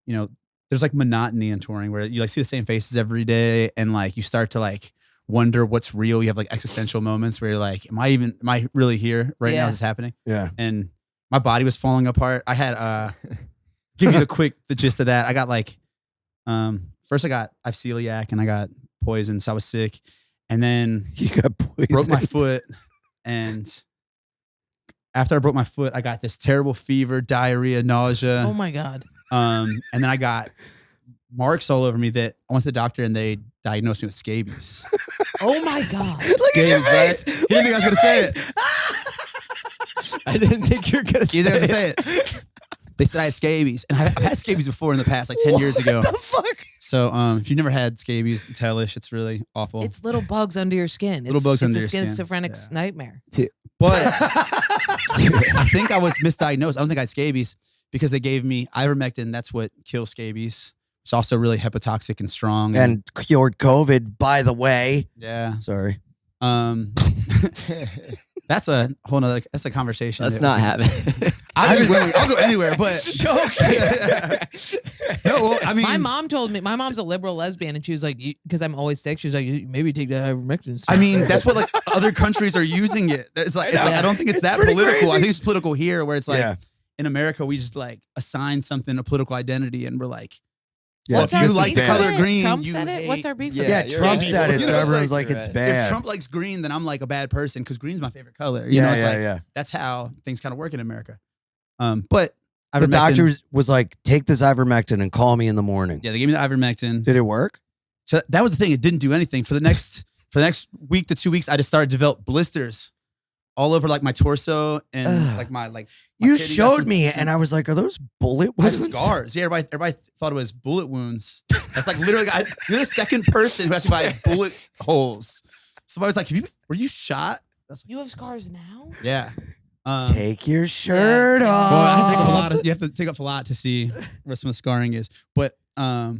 Speaker 5: there's like monotony in touring where you like see the same faces every day, and like you start to like wonder what's real. You have like existential moments where you're like, am I really here right now?
Speaker 3: Yeah.
Speaker 5: Is this happening?
Speaker 2: Yeah.
Speaker 5: And my body was falling apart. I had give you the gist of that. I got like first I have celiac and I got poison, so I was sick. And then
Speaker 2: You got poisoned.
Speaker 5: broke my foot, and after I broke my foot, I got this terrible fever, diarrhea, nausea.
Speaker 3: Oh my god.
Speaker 5: And then I got marks all over me that I went to the doctor and they diagnosed me with scabies.
Speaker 3: Oh my god.
Speaker 2: Look at your
Speaker 5: Scabies,
Speaker 2: face.
Speaker 5: right? You didn't think I was gonna say it.
Speaker 4: I didn't think you were gonna
Speaker 5: You didn't think I was
Speaker 4: say
Speaker 5: gonna say it. They said I had scabies, and I've had scabies before in the past, like 10 years ago.
Speaker 2: What the fuck?
Speaker 5: So if you've never had scabies, it's hellish. It's really awful.
Speaker 3: It's little bugs under your skin.
Speaker 5: Little bugs under your
Speaker 3: It's
Speaker 5: skin.
Speaker 3: a schizophrenic
Speaker 5: Yeah.
Speaker 3: nightmare.
Speaker 5: But I think I was misdiagnosed. I don't think I had scabies because they gave me ivermectin. That's what kills scabies. It's also really hepatotoxic and strong.
Speaker 2: And cured COVID, by the way.
Speaker 5: yeah.
Speaker 2: Sorry.
Speaker 5: That's a whole nother, that's a conversation.
Speaker 4: Let's
Speaker 5: that
Speaker 4: not
Speaker 5: we-
Speaker 4: have it.
Speaker 5: I'll go anywhere, but no, well, I mean,
Speaker 3: My mom told me, my mom's a liberal lesbian, and she was like, because I'm always sick, she was like, maybe take that ivermectin.
Speaker 5: I mean, that's what like other countries are using it. It's like I don't think it's that
Speaker 2: pretty
Speaker 5: political. I
Speaker 2: crazy.
Speaker 5: think it's political here, where it's like
Speaker 2: Yeah.
Speaker 5: in America we just like assign something a political identity, and we're like,
Speaker 2: Yeah,
Speaker 5: well,
Speaker 3: What's
Speaker 5: if
Speaker 3: our
Speaker 5: you like the
Speaker 3: beef
Speaker 5: color
Speaker 3: with it?
Speaker 5: green,
Speaker 3: Trump
Speaker 5: you
Speaker 3: said it. What's
Speaker 5: hate-
Speaker 3: our beef?
Speaker 4: Yeah,
Speaker 3: with
Speaker 2: Yeah,
Speaker 3: it?
Speaker 4: you're
Speaker 2: Trump
Speaker 4: right.
Speaker 2: said it,
Speaker 5: You
Speaker 2: so
Speaker 5: know, it's
Speaker 2: everyone's
Speaker 5: like-
Speaker 2: like, it's
Speaker 4: right.
Speaker 2: bad.
Speaker 5: If Trump likes green, then I'm like a bad person because green's my favorite color. You
Speaker 2: yeah,
Speaker 5: know, it's
Speaker 2: yeah,
Speaker 5: like
Speaker 2: yeah.
Speaker 5: that's how things kind of work in America. But
Speaker 2: The
Speaker 5: ivermectin-
Speaker 2: doctor was like, take this ivermectin and call me in the morning.
Speaker 5: yeah, they gave me the ivermectin.
Speaker 2: Did it work?
Speaker 5: So that was the thing. It didn't do anything for the next week to 2 weeks. I just started to develop blisters all over like my torso and
Speaker 2: Ugh.
Speaker 5: like my my
Speaker 2: You
Speaker 5: titty got
Speaker 2: showed
Speaker 5: some-
Speaker 2: me,
Speaker 5: some-
Speaker 2: and I was like, are those bullet
Speaker 5: I have
Speaker 2: wounds?
Speaker 5: scars. Yeah, everybody thought it was bullet wounds. That's like literally, you're the second person who has to buy bullet holes. Somebody was like, were you shot? I was like,
Speaker 3: You have scars now?
Speaker 5: yeah.
Speaker 2: Take your shirt
Speaker 3: Yeah.
Speaker 2: off.
Speaker 5: Well, I think you have to take up a lot to see where some of the scarring is. But I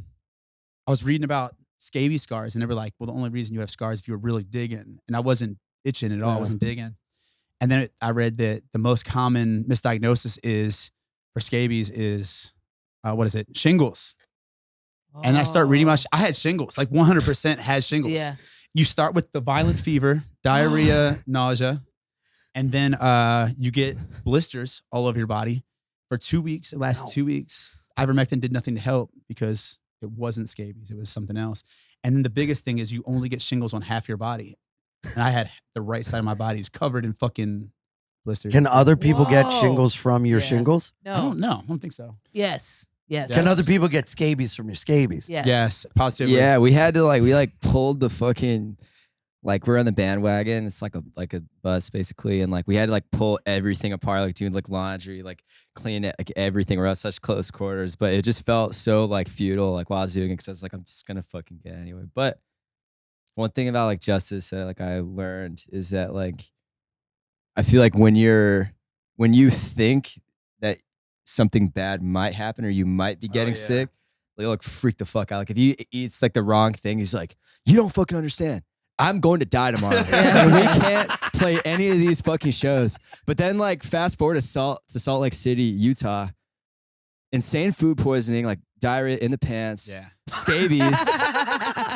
Speaker 5: was reading about scabies scars, and they were like, well, the only reason you have scars is if you were really digging. And I wasn't itching at all. I
Speaker 2: Yeah.
Speaker 5: wasn't digging. And then I read that the most common misdiagnosis is for scabies is what is it? Shingles. And I start reading about. I had shingles. Like 100% had shingles.
Speaker 3: Yeah.
Speaker 5: You start with the violent fever, diarrhea, nausea, and then you get blisters all over your body for 2 weeks. It lasts 2 weeks. Ivermectin did nothing to help because it wasn't scabies. It was something else. And then the biggest thing is you only get shingles on half your body. And I had the right side of my body is covered in fucking blisters.
Speaker 2: Can other people get
Speaker 3: Whoa.
Speaker 2: shingles from your
Speaker 3: Yeah.
Speaker 2: shingles?
Speaker 5: I
Speaker 3: No.
Speaker 5: don't know. I don't think so.
Speaker 3: Yes. Yes.
Speaker 2: Can
Speaker 5: Yes.
Speaker 2: other people get scabies from your scabies?
Speaker 3: Yes.
Speaker 5: Yes, positively.
Speaker 4: Yeah, we had to we pulled the fucking we're on the bandwagon. It's like a bus basically, and we had to pull everything apart, doing laundry, clean it, everything. We're at such close quarters, but it just felt so futile while I was doing it because I was I'm just gonna fucking get it anyway. But one thing about justice that I learned is that I feel when you think that something bad might happen or you might be getting
Speaker 5: yeah.
Speaker 4: sick, you'll freak the fuck out. If you eats the wrong thing, he's you don't fucking understand. I'm going to die tomorrow. And we can't play any of these fucking shows. But then fast forward to Salt Lake City, Utah. Insane food poisoning, diarrhea in the pants,
Speaker 5: Yeah.
Speaker 4: scabies,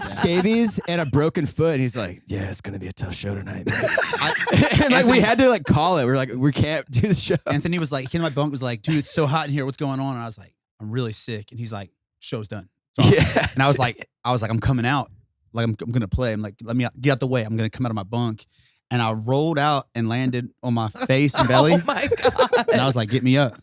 Speaker 4: scabies, and a broken foot. And he's yeah, it's gonna be a tough show tonight, man. And we had to call it. We're we can't do the show.
Speaker 5: Anthony was he came to my bunk, was dude, it's so hot in here. What's going on? And I was I'm really sick. And he's show's done. It's off.
Speaker 4: Yeah.
Speaker 5: And I was I'm coming out. I'm gonna play. I'm let me get out the way. I'm gonna come out of my bunk. And I rolled out and landed on my face and belly.
Speaker 3: Oh my God.
Speaker 5: And I was get me up.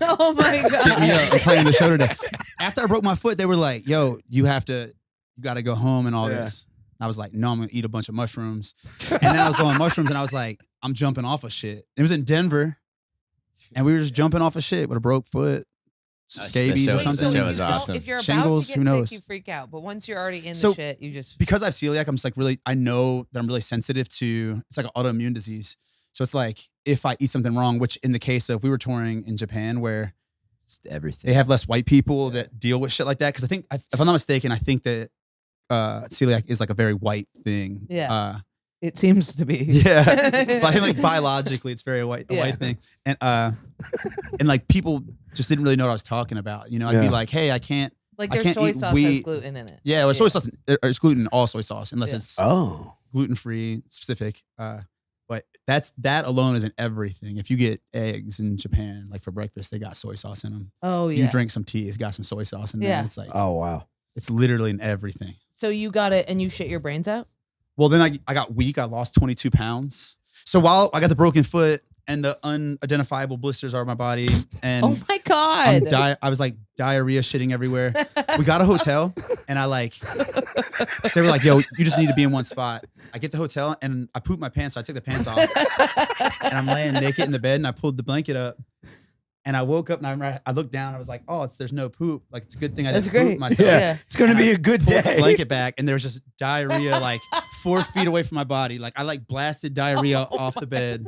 Speaker 3: Oh my
Speaker 5: Get me up.
Speaker 3: God.
Speaker 5: I'm playing the show today. After I broke my foot, they were yo, you gotta go home and all
Speaker 2: Yeah.
Speaker 5: this. And I was no, I'm gonna eat a bunch of mushrooms. And then I was on mushrooms and I was I'm jumping off of shit. It was in Denver. and we were just jumping off of shit with a broke foot, scabies
Speaker 4: show
Speaker 5: or
Speaker 4: was-
Speaker 5: something.
Speaker 4: that
Speaker 3: So
Speaker 4: show
Speaker 3: if
Speaker 4: was
Speaker 3: you don't-
Speaker 4: awesome.
Speaker 3: If you're about
Speaker 5: Shingles,
Speaker 3: to
Speaker 5: who
Speaker 3: get
Speaker 5: knows?
Speaker 3: sick, you freak out. But once you're already in
Speaker 5: So,
Speaker 3: the shit, you just
Speaker 5: Because I have celiac, I'm just like really, I know that I'm really sensitive to, it's like an autoimmune disease. So it's like if I eat something wrong, which in the case of, we were touring in Japan where
Speaker 4: Just everything.
Speaker 5: they have less white people that deal with shit like that. Cause I think, if I'm not mistaken, I think that celiac is like a very white thing.
Speaker 3: Yeah. it seems to be.
Speaker 5: Yeah. But I think like biologically it's very white, a
Speaker 3: Yeah.
Speaker 5: white thing. And like people just didn't really know what I was talking about. You know, I'd be
Speaker 2: Yeah.
Speaker 5: like, hey, I can't,
Speaker 3: Like
Speaker 5: I
Speaker 3: their
Speaker 5: can't
Speaker 3: soy
Speaker 5: eat
Speaker 3: sauce has
Speaker 5: wheat.
Speaker 3: gluten in it.
Speaker 5: yeah, well, soy sauce, it's gluten in all soy sauce, unless
Speaker 3: Yeah.
Speaker 5: it's
Speaker 2: Oh.
Speaker 5: gluten-free specific. But that alone isn't everything. If you get eggs in Japan, like for breakfast, they got soy sauce in them.
Speaker 3: Oh yeah.
Speaker 5: You drink some tea, it's got some soy sauce in there.
Speaker 3: Yeah.
Speaker 5: It's like,
Speaker 2: Oh wow.
Speaker 5: it's literally in everything.
Speaker 3: So you got it and you shit your brains out?
Speaker 5: Well, then I got weak. I lost 22 pounds. So while I got the broken foot and the unidentifiable blisters are on my body, and
Speaker 3: Oh my god.
Speaker 5: I was like diarrhea shitting everywhere. We got a hotel, and I like, so they were like, yo, you just need to be in one spot. I get the hotel, and I pooped my pants, so I took the pants off, and I'm laying naked in the bed, and I pulled the blanket up, and I woke up, and I looked down, I was like, oh, there's no poop. Like, it's a good thing I
Speaker 3: That's
Speaker 5: didn't poop
Speaker 3: great.
Speaker 5: myself.
Speaker 3: Yeah.
Speaker 2: It's gonna
Speaker 5: And
Speaker 2: be
Speaker 5: I
Speaker 2: a good
Speaker 5: pulled the
Speaker 2: day.
Speaker 5: blanket back, and there was just diarrhea like 4 feet away from my body. Like I like blasted diarrhea off the bed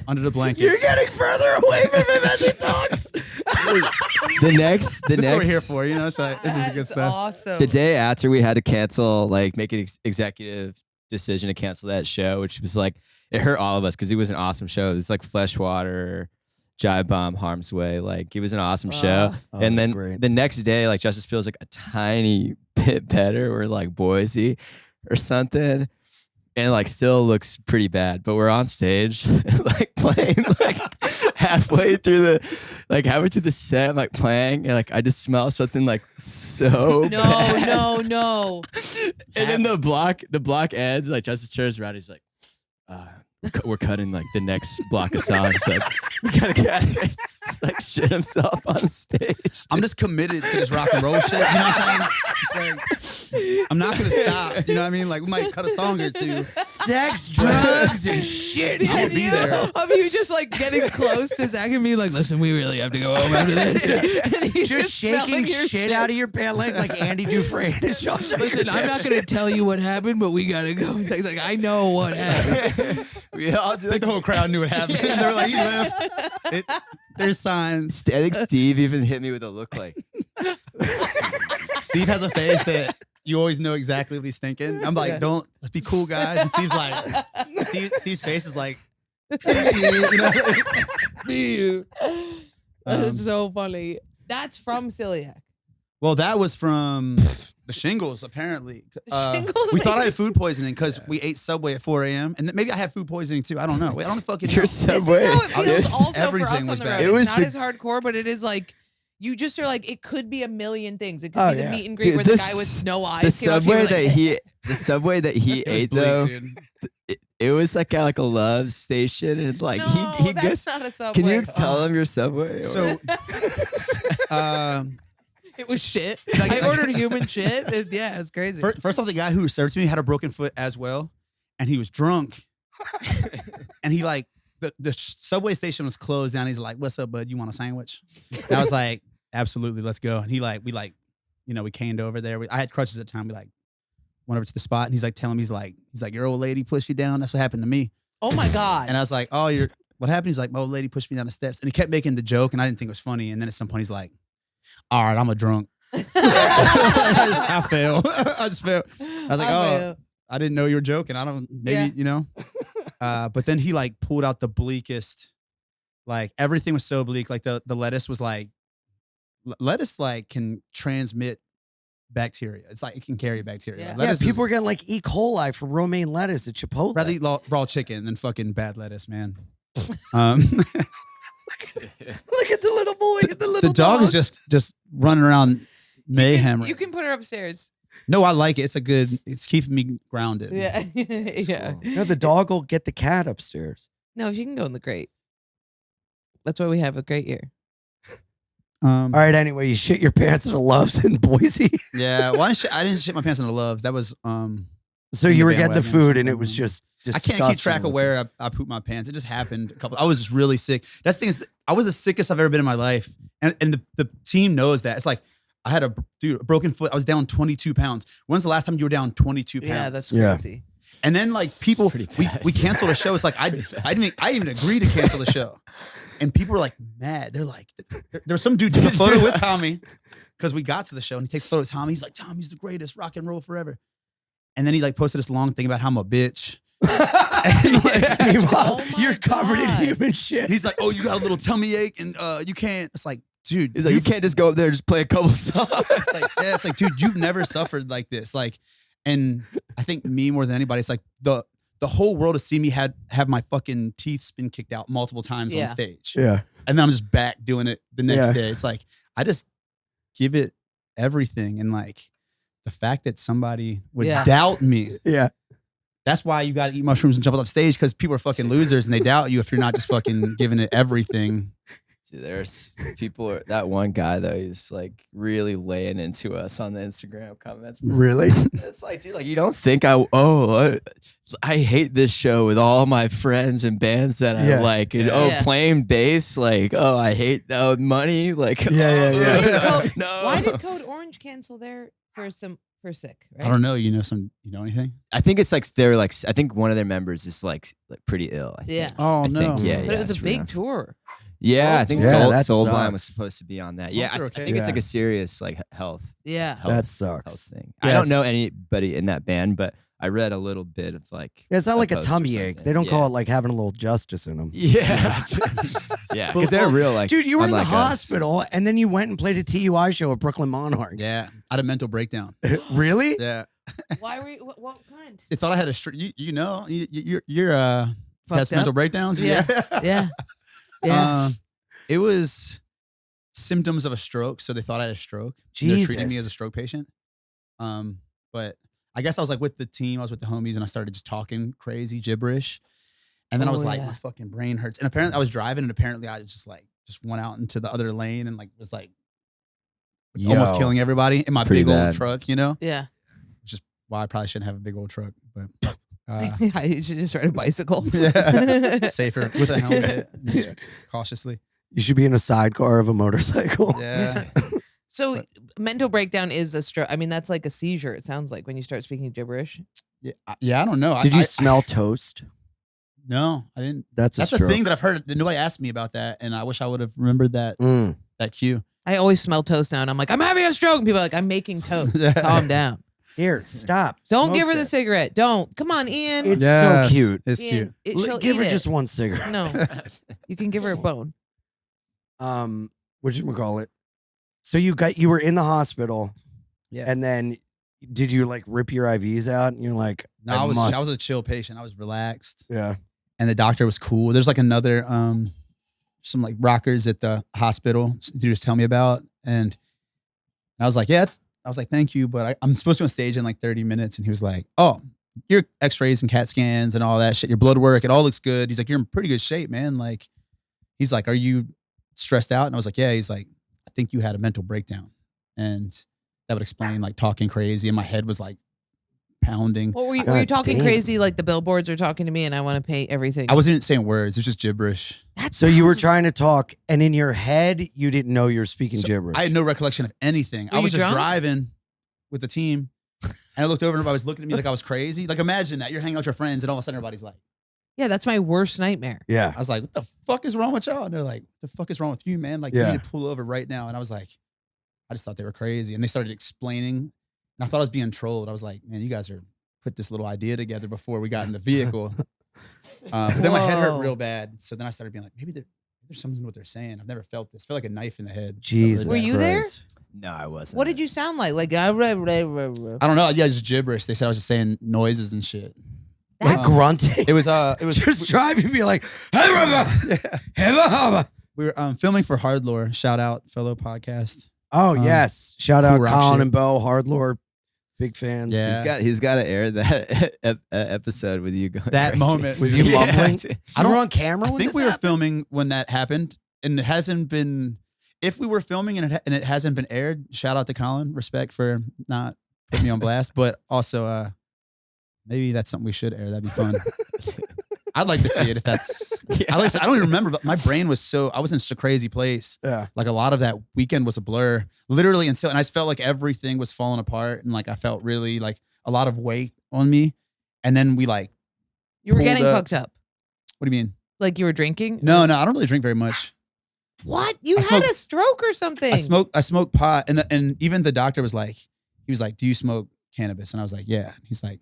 Speaker 5: under the blankets.
Speaker 2: You're getting further away from him as he talks.
Speaker 4: the
Speaker 5: This is what we're here
Speaker 4: next
Speaker 5: for, you know. So this is the good
Speaker 3: That's
Speaker 5: stuff.
Speaker 3: awesome.
Speaker 4: the day after we had to cancel, like make an executive decision to cancel that show, which was like it hurt all of us because it was an awesome show. It was like Fleshwater, Jive Bomb, Harm's Way. Like it was an awesome show.
Speaker 2: Oh,
Speaker 4: And
Speaker 2: that's
Speaker 4: then
Speaker 2: great.
Speaker 4: the next day, like Justice feels like a tiny bit better. We're like Boise or something. And like still looks pretty bad, but we're on stage like playing like halfway through the set, like playing, and like I just smell something like so
Speaker 3: No,
Speaker 4: bad.
Speaker 3: no.
Speaker 4: And then the block ends, like Justice turns around, he's like, we're cutting like the next block of songs. Like, we gotta get out of here. It's, like shit himself on stage.
Speaker 5: I'm just committed to this rock and roll shit. You know what I'm saying? It's like, I'm not gonna stop. You know what I mean? Like we might cut a song or two.
Speaker 2: Sex, drugs, and shit.
Speaker 3: The
Speaker 5: I'm gonna be
Speaker 3: idea
Speaker 5: there.
Speaker 3: of you just like getting close to Zach and me, like, listen, we really have to go home after this. And he's
Speaker 2: Just shaking
Speaker 3: smelling your
Speaker 2: shit out of your pant leg like Andy Dufresne and Shawshank
Speaker 3: Listen, I'm not gonna tell you what happened, but we gotta go. It's like I know what happened.
Speaker 4: We all
Speaker 5: I
Speaker 4: do
Speaker 5: think
Speaker 4: like
Speaker 5: the whole crowd knew what happened. They were like, he left. There's signs.
Speaker 4: I think Steve even hit me with a look like,
Speaker 5: Steve has a face that you always know exactly what he's thinking. I'm like,
Speaker 3: Yeah.
Speaker 5: let's be cool, guys. And Steve's like, Steve's face is like, you know, be you.
Speaker 3: That's so funny. That's from celiac.
Speaker 5: Well, that was from the shingles, apparently.
Speaker 3: Shingles
Speaker 5: We thought I
Speaker 3: make-
Speaker 5: had food poisoning because we ate Subway at 4 a.m. And maybe I had food poisoning too. I don't know. Wait, I don't fucking know.
Speaker 4: your
Speaker 3: This
Speaker 4: Subway.
Speaker 3: is how it feels
Speaker 5: Yes,
Speaker 3: also for
Speaker 5: everything
Speaker 3: us on
Speaker 5: was
Speaker 3: the
Speaker 5: bad.
Speaker 3: road.
Speaker 4: It
Speaker 3: It's
Speaker 4: was
Speaker 3: not
Speaker 4: the-
Speaker 3: as hardcore, but it is like you just are like it could be a million things. It could
Speaker 2: Oh,
Speaker 3: be the
Speaker 2: yeah.
Speaker 3: meet and greet
Speaker 4: Dude,
Speaker 3: where the
Speaker 4: this-
Speaker 3: guy with no eyes.
Speaker 4: The
Speaker 3: came up to you
Speaker 4: subway
Speaker 3: and
Speaker 4: that
Speaker 3: like,
Speaker 4: the subway that he
Speaker 5: It was
Speaker 4: ate
Speaker 5: bleak,
Speaker 4: though,
Speaker 5: dude.
Speaker 4: it was like at like a love station, and like
Speaker 3: no,
Speaker 4: he
Speaker 3: that's
Speaker 4: gets.
Speaker 3: not a subway.
Speaker 4: Can you tell him your Subway? or-
Speaker 5: So,
Speaker 3: It was shit. I ordered human shit. Yeah, it's crazy.
Speaker 5: first off, the guy who served me had a broken foot as well. And he was drunk. And he like, the Subway station was closed down. He's like, what's up, bud? You want a sandwich? And I was like, absolutely, let's go. And we caned over there. I had crutches at the time. We like went over to the spot, and he's like telling me, he's like, your old lady pushed you down. That's what happened to me.
Speaker 3: Oh my god.
Speaker 5: And I was like, oh, what happened? He's like, my old lady pushed me down the steps. And he kept making the joke, and I didn't think it was funny. And then at some point, he's like, all right, I'm a drunk. I failed. I just failed. I was like, oh, I didn't know you were joking. I don't, maybe,
Speaker 3: Yeah.
Speaker 5: you know. But then he like pulled out the bleakest, like everything was so bleak. Like the lettuce was like, lettuce like can transmit bacteria. It's like it can carry bacteria.
Speaker 3: Yeah.
Speaker 5: Like,
Speaker 2: Yeah,
Speaker 5: lettuce
Speaker 2: people
Speaker 5: is-
Speaker 2: are getting like E. coli for romaine lettuce at Chipotle.
Speaker 5: rather eat raw chicken than fucking bad lettuce, man.
Speaker 2: Look at the little boy. Look at the little
Speaker 5: The dog is just running around mayhem.
Speaker 3: You can put her upstairs.
Speaker 5: No, I like it. It's keeping me grounded.
Speaker 3: Yeah. Yeah.
Speaker 2: No, the dog will get the cat upstairs.
Speaker 3: No, she can go in the crate. That's why we have a crate here.
Speaker 2: All right. Anyway, you shit your pants at a Love's in Boise.
Speaker 5: Yeah. Well, I didn't shit my pants in the Loves. That was
Speaker 2: So
Speaker 5: In
Speaker 2: you
Speaker 5: the
Speaker 2: were getting the
Speaker 5: bandwagon or
Speaker 2: food, and it was
Speaker 5: something.
Speaker 2: just
Speaker 5: I can't keep
Speaker 2: disgusting
Speaker 5: track of
Speaker 2: looking.
Speaker 5: where I pooped my pants. It just happened. I was just really sick. That's the thing is, I was the sickest I've ever been in my life, and the team knows that. It's like I had a broken foot. I was down 22 pounds. When's the last time you were down 22 pounds?
Speaker 3: Yeah, that's
Speaker 2: Yeah.
Speaker 3: crazy.
Speaker 5: And then like people,
Speaker 4: pretty
Speaker 5: we
Speaker 4: bad.
Speaker 5: canceled a show. It's like I didn't even agree to cancel the show, and people were like mad. They're like, there was some dude took a photo with Tommy because we got to the show, and he takes a photo with Tommy. He's like, Tommy's the greatest, rock and roll forever. And then he like posted this long thing about how I'm a bitch. And, like,
Speaker 2: Meanwhile,
Speaker 3: Oh my
Speaker 2: you're covered in
Speaker 3: God.
Speaker 2: human shit.
Speaker 5: he's like, oh, you got a little tummy ache, and you can't. It's like, dude,
Speaker 4: He's like, you can't just go up there and just play a couple songs.
Speaker 5: It's like, yeah, it's like, dude, you've never suffered like this. Like, and I think me more than anybody, it's like the whole world has seen me have my fucking teeth spin kicked out multiple times
Speaker 3: Yeah.
Speaker 5: on stage.
Speaker 2: Yeah.
Speaker 5: And then I'm just back doing it the next
Speaker 2: Yeah.
Speaker 5: day. It's like, I just give it everything. And like the fact that somebody would
Speaker 3: Yeah.
Speaker 5: doubt me,
Speaker 2: Yeah.
Speaker 5: that's why you got to eat mushrooms and jump off stage, because people are fucking losers and they doubt you if you're not just fucking giving it everything.
Speaker 4: Dude, there's people. That one guy though, he's like really laying into us on the Instagram comments.
Speaker 2: Really?
Speaker 4: It's like, dude, like you don't think I hate this show with all my friends and bands that I
Speaker 2: Yeah.
Speaker 4: like. And,
Speaker 3: Yeah.
Speaker 4: playing bass, like, I hate money, like,
Speaker 2: Yeah, yeah.
Speaker 3: Why did Code-
Speaker 4: no.
Speaker 3: Why did Code Orange cancel there for sick? Right?
Speaker 5: I don't know. You know anything?
Speaker 4: I think it's like they're like I think one of their members is like pretty ill. I
Speaker 3: Yeah.
Speaker 4: think.
Speaker 5: Oh,
Speaker 4: I
Speaker 5: no.
Speaker 4: think, yeah,
Speaker 3: But it was
Speaker 4: it's
Speaker 3: a
Speaker 4: real.
Speaker 3: big tour.
Speaker 4: Yeah, I think
Speaker 2: Yeah, that
Speaker 4: Soul Blind was
Speaker 2: sucks.
Speaker 4: supposed to be on that. Yeah,
Speaker 5: Hope they're
Speaker 4: I
Speaker 5: okay.
Speaker 4: think it's like
Speaker 2: Yeah.
Speaker 4: a serious like health
Speaker 3: Yeah.
Speaker 4: health,
Speaker 2: That
Speaker 4: health
Speaker 2: sucks.
Speaker 4: thing. I
Speaker 2: Yes.
Speaker 4: don't know anybody in that band, but I read a little bit of like.
Speaker 2: Yeah, it's not like a
Speaker 4: post or
Speaker 2: tummy ache.
Speaker 4: something.
Speaker 2: They don't
Speaker 4: Yeah.
Speaker 2: call it like having a little justice in them.
Speaker 4: Yeah, yeah, because they're real like.
Speaker 2: Dude, you were in the
Speaker 4: unlike us.
Speaker 2: hospital and then you went and played a TUI show at Brooklyn Monarch.
Speaker 5: Yeah. I had a mental breakdown.
Speaker 2: Really?
Speaker 5: Yeah.
Speaker 3: Why were you? What kind?
Speaker 5: They thought I had a you're
Speaker 3: Fucked
Speaker 5: has
Speaker 3: up?
Speaker 5: mental breakdowns.
Speaker 3: Yeah. Yeah. Yeah.
Speaker 5: It was symptoms of a stroke, so they thought I had a stroke. They're treating me
Speaker 2: Jesus.
Speaker 5: as a stroke patient. But I guess I was like with the team, I was with the homies, and I started just talking crazy gibberish. And then I was
Speaker 3: Oh,
Speaker 5: like,
Speaker 3: yeah.
Speaker 5: my fucking brain hurts. And apparently I was driving, and apparently I just went out into the other lane and like was like almost
Speaker 2: Yo.
Speaker 5: killing everybody in my
Speaker 4: pretty
Speaker 5: big old
Speaker 4: bad.
Speaker 5: truck, you know?
Speaker 3: Yeah.
Speaker 5: Which is why I probably shouldn't have a big old truck, but
Speaker 3: You should just ride a bicycle.
Speaker 5: yeah. Safer with a helmet, cautiously.
Speaker 2: You should be in a sidecar of a motorcycle.
Speaker 5: Yeah.
Speaker 3: So mental breakdown is a stroke. I mean, that's like a seizure. It sounds like when you start speaking gibberish.
Speaker 5: Yeah, I don't know.
Speaker 2: Did you
Speaker 5: I
Speaker 2: smell toast?
Speaker 5: no, I didn't.
Speaker 2: That's a
Speaker 5: That's a
Speaker 2: stroke.
Speaker 5: thing that I've heard. Nobody asked me about that, and I wish I would have remembered that
Speaker 2: Mm.
Speaker 5: that cue.
Speaker 3: I always smell toast now, and I'm like, I'm having a stroke. And people are like, I'm making toast.
Speaker 5: Yeah.
Speaker 3: Calm down.
Speaker 2: Here, stop.
Speaker 3: Don't
Speaker 2: Smoke
Speaker 3: give her the
Speaker 2: this.
Speaker 3: cigarette. Don't. Come on, Ian.
Speaker 2: It's so cute.
Speaker 5: It's
Speaker 3: Ian,
Speaker 5: cute.
Speaker 3: she'll
Speaker 2: Give
Speaker 3: eat
Speaker 2: her
Speaker 3: it.
Speaker 2: just one cigarette.
Speaker 3: No, you can give her a bone.
Speaker 2: Whatchamacallit? So you were in the hospital,
Speaker 5: Yeah.
Speaker 2: and then did you like rip your IVs out? And you're like,
Speaker 5: No, I was
Speaker 2: must.
Speaker 5: a chill patient. I was relaxed,
Speaker 2: Yeah.
Speaker 5: and the doctor was cool. There's like another some like rockers at the hospital. He was telling me about, and I was like, yeah, I was like, thank you, but I'm supposed to be on stage in like 30 minutes, and he was like, oh, your X-rays and CAT scans and all that shit, your blood work, it all looks good. He's like, you're in pretty good shape, man. Like, he's like, are you stressed out? And I was like, yeah. He's like, I think you had a mental breakdown, and that would explain like talking crazy, and my head was like pounding.
Speaker 3: What were you
Speaker 2: God
Speaker 3: talking
Speaker 2: damn.
Speaker 3: crazy like the billboards are talking to me and I want to pay everything?
Speaker 5: I wasn't even saying words. It was just gibberish.
Speaker 2: So you were trying to talk, and in your head, you didn't know you were speaking
Speaker 5: So
Speaker 2: gibberish.
Speaker 5: I had no recollection of anything.
Speaker 3: Were
Speaker 5: I was
Speaker 3: you
Speaker 5: just
Speaker 3: drunk?
Speaker 5: driving with the team, and I looked over and everybody was looking at me like I was crazy. Like imagine that you're hanging out with your friends, and all of a sudden everybody's like,
Speaker 3: Yeah, that's my worst nightmare.
Speaker 2: yeah.
Speaker 5: I was like, what the fuck is wrong with y'all? And they're like, what the fuck is wrong with you, man? Like,
Speaker 2: Yeah.
Speaker 5: you need to pull over right now. And I was like, I just thought they were crazy. And they started explaining, and I thought I was being trolled. I was like, man, you guys are put this little idea together before we got in the vehicle. But then my head hurt
Speaker 3: Whoa.
Speaker 5: real bad. So then I started being like, maybe there's something to what they're saying. I've never felt this. I felt like a knife in the head.
Speaker 2: Jesus.
Speaker 3: Were you there?
Speaker 2: Christ.
Speaker 4: No, I wasn't.
Speaker 3: What did you sound like? Like
Speaker 5: I don't know. Yeah, just gibberish. They said I was just saying noises and shit.
Speaker 2: Like
Speaker 5: Um,
Speaker 2: grunting.
Speaker 5: It was
Speaker 2: just driving me like,
Speaker 5: we were filming for Hard Lore. Shout out, fellow podcast.
Speaker 2: oh yes. Shout out
Speaker 5: cool rock
Speaker 2: Colin
Speaker 5: shit.
Speaker 2: and Bo, Hardlore, big fans.
Speaker 5: Yeah.
Speaker 4: He's got to air that episode with you going
Speaker 5: That
Speaker 4: crazy.
Speaker 5: moment.
Speaker 2: Was you
Speaker 4: Yeah,
Speaker 2: mumbling?
Speaker 4: dude.
Speaker 2: I don't on camera.
Speaker 5: I
Speaker 2: when
Speaker 5: think
Speaker 2: this
Speaker 5: we were
Speaker 2: happened?
Speaker 5: filming when that happened, and it hasn't been. If we were filming and it hasn't been aired, shout out to Colin. Respect for not putting me on blast, but also maybe that's something we should air. That'd be fun. I'd like to see it if that's. I don't even remember, but my brain was I was in such a crazy place.
Speaker 2: Yeah.
Speaker 5: Like a lot of that weekend was a blur, literally. And I just felt like everything was falling apart, and like I felt really like a lot of weight on me. And then we like.
Speaker 3: You were
Speaker 5: pulled
Speaker 3: getting
Speaker 5: up.
Speaker 3: fucked up.
Speaker 5: What do you mean?
Speaker 3: Like you were drinking?
Speaker 5: No, I don't really drink very much.
Speaker 3: What? You
Speaker 5: I
Speaker 3: had
Speaker 5: smoke-
Speaker 3: a stroke or something?
Speaker 5: I smoke pot, and even the doctor was like, do you smoke cannabis? And I was like, yeah. He's like,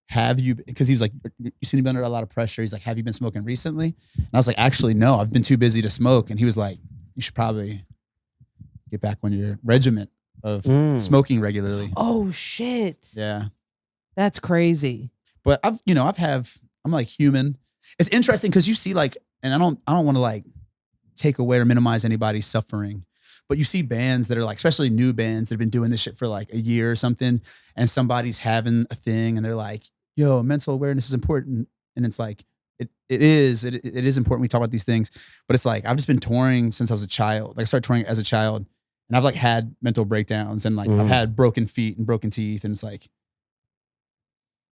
Speaker 5: have you? Because he was like, you seem to be under a lot of pressure. He's like, have you been smoking recently? And I was like, actually, no. I've been too busy to smoke. And he was like, you should probably get back on your regiment of smoking regularly.
Speaker 3: Oh shit.
Speaker 5: Yeah,
Speaker 3: That's crazy.
Speaker 5: but I'm like human. It's interesting because you see like, and I don't want to like take away or minimize anybody's suffering. But you see bands that are like, especially new bands that have been doing this shit for like a year or something, and somebody's having a thing and they're like, yo, mental awareness is important. And it's like, it is important. We talk about these things, but it's like, I've just been touring since I was a child. Like I started touring as a child, and I've like had mental breakdowns, and like I've had broken feet and broken teeth. And it's like,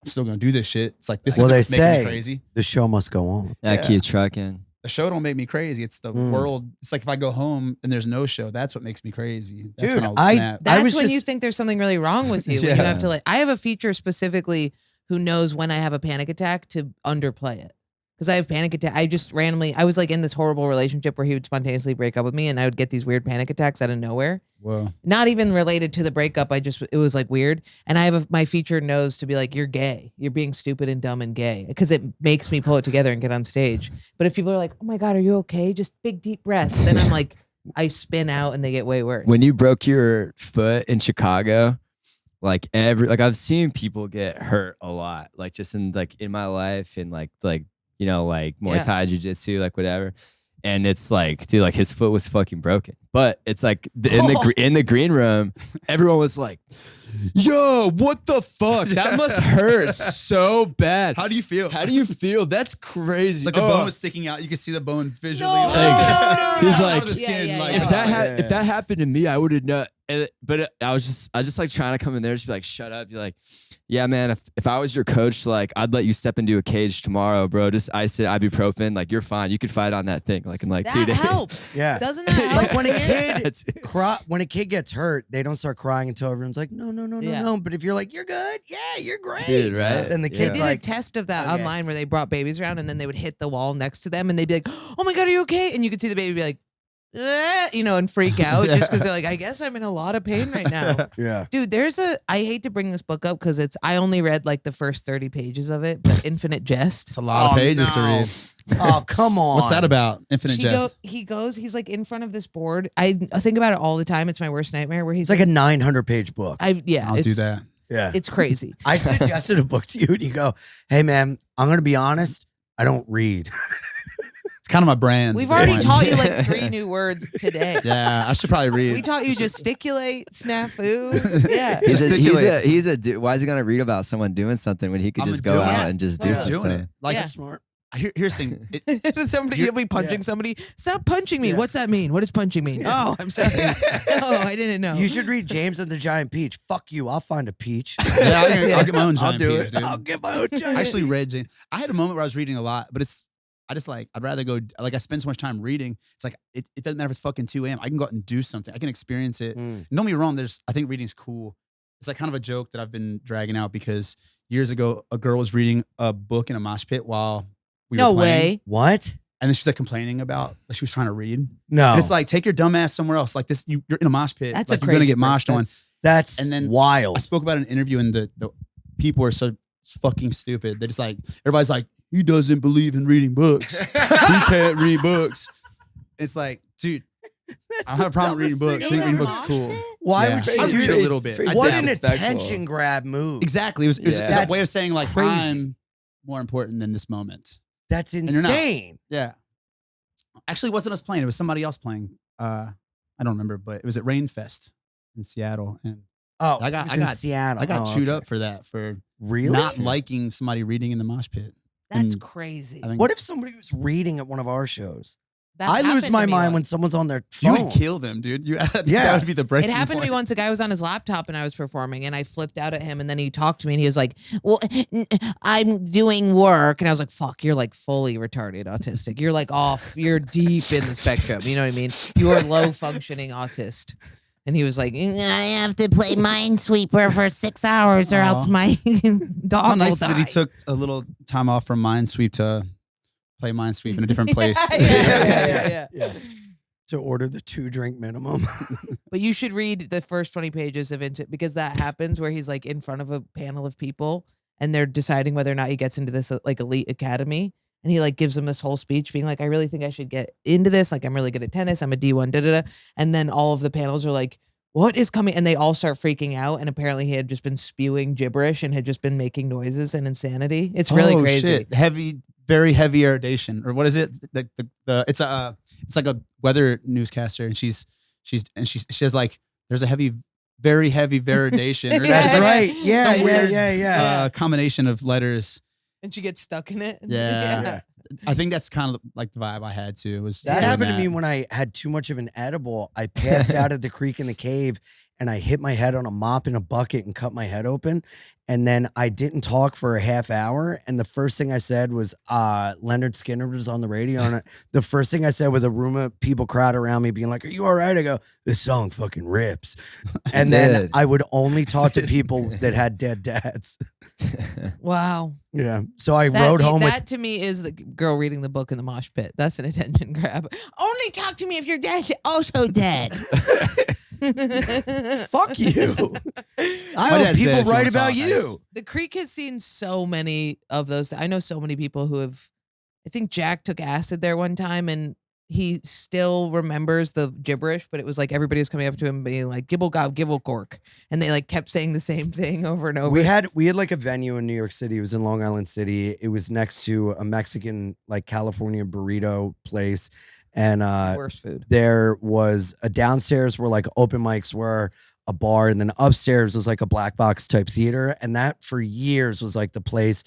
Speaker 5: I'm still going to do this shit. It's like, this
Speaker 2: Well,
Speaker 5: is
Speaker 2: they
Speaker 5: making
Speaker 2: say-
Speaker 5: me crazy.
Speaker 2: The show must go on.
Speaker 4: Yeah,
Speaker 5: Yeah.
Speaker 4: keep trucking.
Speaker 5: The show don't make me crazy. It's the world. It's like if I go home and there's no show, that's what makes me crazy. That's
Speaker 2: Dude,
Speaker 5: when I'll
Speaker 2: I-
Speaker 5: snap.
Speaker 3: That's
Speaker 2: was
Speaker 3: when you
Speaker 2: just-
Speaker 3: think there's something really wrong with you. When you
Speaker 5: Yeah.
Speaker 3: have to like, I have a feature specifically who knows when I have a panic attack to underplay it. Because I have panic attack. I was like in this horrible relationship where he would spontaneously break up with me, and I would get these weird panic attacks out of nowhere.
Speaker 5: Whoa.
Speaker 3: Not even related to the breakup. it was like weird. And I have my feature knows to be like, you're gay. You're being stupid and dumb and gay. Because it makes me pull it together and get on stage. But if people are like, oh my God, are you okay? Just big deep breaths. Then I'm like, I spin out and they get way worse.
Speaker 4: When you broke your foot in Chicago, like I've seen people get hurt a lot, like just in my life, and like you know, like Muay Thai, Jiu-Jitsu, like whatever. And it's like, dude, like his foot was fucking broken. But it's like in the green room, everyone was like, yo, what the fuck? That must hurt so bad.
Speaker 5: How do you feel?
Speaker 4: How do you feel? That's crazy.
Speaker 5: It's like the bone was sticking out. You can see the bone visually.
Speaker 3: No,
Speaker 5: like,
Speaker 3: no,
Speaker 4: He's
Speaker 3: no.
Speaker 4: like,
Speaker 5: out of the skin.
Speaker 3: Yeah,
Speaker 5: like,
Speaker 3: yeah,
Speaker 4: if
Speaker 3: yeah.
Speaker 4: if that happened to me, I would have known. But I was just like trying to come in there, just be like, shut up. Be like, yeah, man. If I was your coach, like I'd let you step into a cage tomorrow, bro. Just ice it, ibuprofen. Like you're fine. You could fight on that thing like in like 2
Speaker 3: that
Speaker 4: days.
Speaker 3: helps.
Speaker 2: Yeah.
Speaker 3: Doesn't that help?
Speaker 2: Like when a
Speaker 4: Yeah,
Speaker 2: kid
Speaker 4: it's-
Speaker 2: when a kid gets hurt, they don't start crying until everyone's like, no.
Speaker 3: Yeah.
Speaker 2: But if you're like, you're good, yeah, you're great,
Speaker 4: Dude, right?
Speaker 2: Then the
Speaker 3: They
Speaker 2: kid's
Speaker 3: did
Speaker 2: like,
Speaker 3: a test of that
Speaker 2: okay.
Speaker 3: online where they brought babies around and then they would hit the wall next to them and they'd be like, oh my God, are you okay? And you could see the baby be like, you know, and freak out just because they're like, I guess I'm in a lot of pain right now.
Speaker 2: yeah.
Speaker 3: Dude, I hate to bring this book up because I only read like the first 30 pages of it, but Infinite Jest.
Speaker 5: it's a lot of pages to read.
Speaker 2: Oh, come on.
Speaker 5: What's that about? Infinite Jest.
Speaker 3: He's like in front of this board. I think about it all the time. It's my worst nightmare where he's
Speaker 2: It's like a 900-page book.
Speaker 5: I'll do
Speaker 3: it's,
Speaker 5: that.
Speaker 2: Yeah.
Speaker 3: It's crazy.
Speaker 2: I suggested a book to you, and you go, hey, man, I'm going to be honest. I don't read.
Speaker 5: It's kind of my brand.
Speaker 3: We've
Speaker 5: at this
Speaker 3: already
Speaker 5: point.
Speaker 3: taught you like 3 new words today.
Speaker 5: Yeah, I should probably read.
Speaker 3: We taught you gesticulate, snafu. Yeah.
Speaker 4: He's a dude. Why is he gonna read about someone doing something when he could
Speaker 5: I'm
Speaker 4: just go
Speaker 5: doing
Speaker 4: out
Speaker 3: it.
Speaker 4: and just do
Speaker 3: Yeah.
Speaker 4: some
Speaker 5: doing
Speaker 4: stuff?
Speaker 5: it. Like,
Speaker 3: Yeah.
Speaker 2: Smart.
Speaker 5: here's the thing.
Speaker 3: Somebody
Speaker 5: You're-
Speaker 3: you'll be punching somebody. Stop punching me.
Speaker 2: Yeah.
Speaker 3: What's that mean? What does punching mean? Oh, I'm sorry. Oh, I didn't know.
Speaker 2: You should read James and the Giant Peach. Fuck you. I'll find a peach.
Speaker 5: Yeah, I'll get my own
Speaker 2: I'll
Speaker 5: giant
Speaker 2: do
Speaker 5: peach,
Speaker 2: it.
Speaker 5: dude.
Speaker 2: I'll get my own giant
Speaker 5: I actually
Speaker 2: peach.
Speaker 5: read Jane. I had a moment where I was reading a lot, but I'd rather go, like I spend so much time reading. It's like, it doesn't matter if it's fucking 2 a.m. I can go out and do something. I can experience it.
Speaker 2: Mm.
Speaker 5: Don't get me wrong. I think reading's cool. It's like kind of a joke that I've been dragging out because years ago, a girl was reading a book in a mosh pit while we
Speaker 3: no
Speaker 5: were playing.
Speaker 3: way.
Speaker 2: What?
Speaker 5: And then she's like complaining about, like she was trying to read.
Speaker 2: No.
Speaker 5: And it's like, take your dumb ass somewhere else. Like this, you're in a mosh pit.
Speaker 3: That's
Speaker 5: like
Speaker 3: a
Speaker 5: you're going to
Speaker 3: crazy
Speaker 5: get moshed on.
Speaker 2: That's
Speaker 5: And then
Speaker 2: wild.
Speaker 5: I spoke about it in an interview, and the people are so fucking stupid. They just like, everybody's like, he doesn't believe in reading books. He can't read books. It's like, dude, I don't have a problem with reading books. I think reading books is cool.
Speaker 2: Why
Speaker 5: Yeah.
Speaker 2: would
Speaker 5: I
Speaker 2: you
Speaker 5: read
Speaker 2: do
Speaker 5: a
Speaker 2: it?
Speaker 5: little bit. I
Speaker 2: What an
Speaker 4: disrespectful.
Speaker 2: attention grab move.
Speaker 5: Exactly. It was
Speaker 4: Yeah.
Speaker 5: a way of saying like,
Speaker 2: Crazy.
Speaker 5: I'm more important than this moment.
Speaker 2: That's
Speaker 5: you're not.
Speaker 2: insane.
Speaker 5: Yeah. Actually, it wasn't us playing. It was somebody else playing. I don't remember, but it was at Rainfest in Seattle. And
Speaker 2: Oh,
Speaker 5: I got-
Speaker 2: it was
Speaker 5: I
Speaker 2: in
Speaker 5: got-
Speaker 2: Seattle.
Speaker 5: I got
Speaker 2: Oh,
Speaker 5: chewed
Speaker 2: okay.
Speaker 5: up for that, for
Speaker 2: Really?
Speaker 5: not liking somebody reading in the mosh pit.
Speaker 3: That's
Speaker 5: And
Speaker 3: crazy.
Speaker 5: I think
Speaker 2: What if somebody was reading at one of our shows?
Speaker 3: That's
Speaker 2: I lose
Speaker 3: happened to
Speaker 2: my
Speaker 3: me
Speaker 2: mind
Speaker 3: once.
Speaker 2: when someone's on their
Speaker 5: You
Speaker 2: phone.
Speaker 5: would kill them, dude.
Speaker 2: Yeah.
Speaker 5: That would be the breaking
Speaker 3: It happened to me
Speaker 5: point.
Speaker 3: once. A guy was on his laptop and I was performing, and I flipped out at him, and then he talked to me, and he was like, "Well, I'm doing work," and I was like, "Fuck, you're like fully retarded, autistic. You're like off. You're deep in the spectrum. You know what I mean? You are low functioning autist." And he was like, "I have to play Minesweeper for 6 hours, or else
Speaker 5: Aw.
Speaker 3: my dog
Speaker 5: How
Speaker 3: will
Speaker 5: nice
Speaker 3: die."
Speaker 5: that he took a little time off from Minesweep to play Minesweep in a different place.
Speaker 3: Yeah.
Speaker 2: To order the 2-drink minimum.
Speaker 3: But you should read the first 20 pages of Into, because that happens where he's like in front of a panel of people and they're deciding whether or not he gets into this like elite academy. And he like gives them this whole speech being like, "I really think I should get into this. Like, I'm really good at tennis. I'm a D1, da da da." And then all of the panels are like, "What is coming?" And they all start freaking out. And apparently he had just been spewing gibberish and had just been making noises and insanity. It's really crazy.
Speaker 5: Shit. Heavy, very heavy iridation, or what is it? It's like a weather newscaster, and she says like, "There's a heavy, very heavy veridation." Or
Speaker 3: That's
Speaker 5: like
Speaker 2: right. Yeah,
Speaker 5: some weird,
Speaker 3: Yeah.
Speaker 5: combination of letters.
Speaker 3: And she gets stuck in it.
Speaker 5: Yeah. I think that's kind of like the vibe I had too. Was
Speaker 2: That
Speaker 5: doing
Speaker 2: happened to
Speaker 5: that.
Speaker 2: me when I had too much of an edible. I passed out at the creek in the cave and I hit my head on a mop in a bucket and cut my head open. And then I didn't talk for a half hour. And the first thing I said was, Leonard Skinner was on the radio. And the first thing I said with a room of people crowd around me being like, "Are you all right?" I go, "This song fucking rips." And then
Speaker 4: did.
Speaker 2: I would only talk to people that had dead dads.
Speaker 3: Wow.
Speaker 2: Yeah. So I
Speaker 3: That,
Speaker 2: rode home
Speaker 3: that
Speaker 2: with,
Speaker 3: to me is the girl reading the book in the mosh pit. That's an attention grab. Only talk to me if your dad's also dead.
Speaker 2: fuck you. I
Speaker 5: My
Speaker 2: hope
Speaker 5: dad's dead
Speaker 2: people
Speaker 5: if you
Speaker 2: write
Speaker 5: wanna
Speaker 2: about
Speaker 5: talk.
Speaker 2: you.
Speaker 3: The Creek has seen so many of those. I know so many people who have. I think Jack took acid there one time, and he still remembers the gibberish, but it was like everybody was coming up to him being like "gibble gob gibble cork," and they like kept saying the same thing over and over.
Speaker 2: We had like a venue in New York City. It was in Long Island City. It was next to a Mexican like California burrito place. And
Speaker 3: worst food.
Speaker 2: there was a downstairs where like open mics were, a bar, and then upstairs was like a black box type theater. And that for years was like the place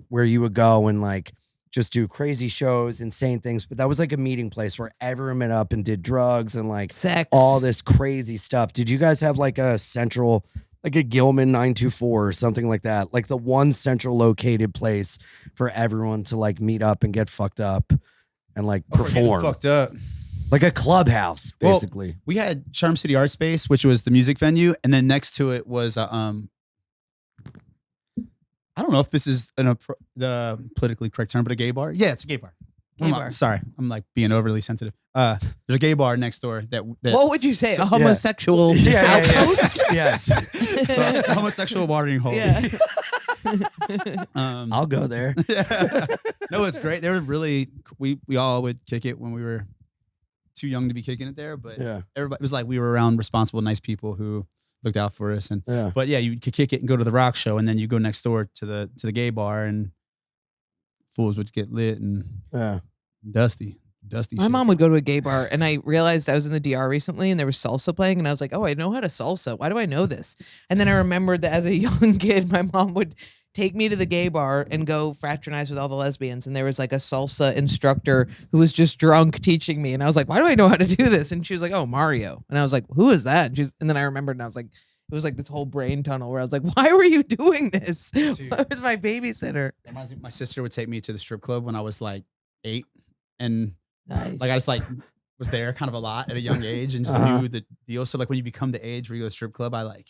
Speaker 2: where you would go and like just do crazy shows, insane things. But that was like a meeting place where everyone met up and did drugs and like
Speaker 3: Sex.
Speaker 2: all this crazy stuff. Did you guys have like a central, like a Gilman 924 or something like that? Like the one central located place for everyone to like meet up and get fucked up and like
Speaker 5: Oh, we're getting
Speaker 2: perform.
Speaker 5: fucked up.
Speaker 2: Like a clubhouse,
Speaker 5: Well,
Speaker 2: basically.
Speaker 5: We had Charm City Art Space, which was the music venue, and then next to it was I don't know if this is the politically correct term, but a gay bar. Yeah, it's a gay bar.
Speaker 3: Gay bar.
Speaker 5: Sorry, I'm like being overly sensitive. There's a gay bar next door that
Speaker 3: What would you say?
Speaker 2: So-
Speaker 3: A homosexual outpost?
Speaker 2: Yes.
Speaker 5: the homosexual watering hole.
Speaker 3: Yeah.
Speaker 2: I'll go there.
Speaker 5: No, it's great. They were really we all would kick it when we were too young to be kicking it there, but
Speaker 2: Yeah.
Speaker 5: everybody it was like we were around responsible, nice people who looked out for us. And
Speaker 2: Yeah.
Speaker 5: but yeah, you could kick it and go to the rock show, and then you go next door to the gay bar, and fools would get lit and
Speaker 2: Yeah.
Speaker 5: dusty.
Speaker 3: My
Speaker 5: shit.
Speaker 3: mom would go to a gay bar, and I realized I was in the DR recently, and there was salsa playing, and I was like, "Oh, I know how to salsa. Why do I know this?" And then I remembered that as a young kid, my mom would take me to the gay bar and go fraternize with all the lesbians, and there was like a salsa instructor who was just drunk teaching me, and I was like, "Why do I know how to do this?" And she was like, "Oh, Mario," and I was like, "Who is that?" And then I remembered, and I was like, it was like this whole brain tunnel where I was like, "Why were you doing this? Where's my babysitter?"
Speaker 5: Reminds me, my sister would take me to the strip club when I was like 8, and
Speaker 3: Nice.
Speaker 5: like I just like was there kind of a lot at a young age and just
Speaker 2: Uh-huh.
Speaker 5: knew the deal. So like when you become the age where you go to strip club, I like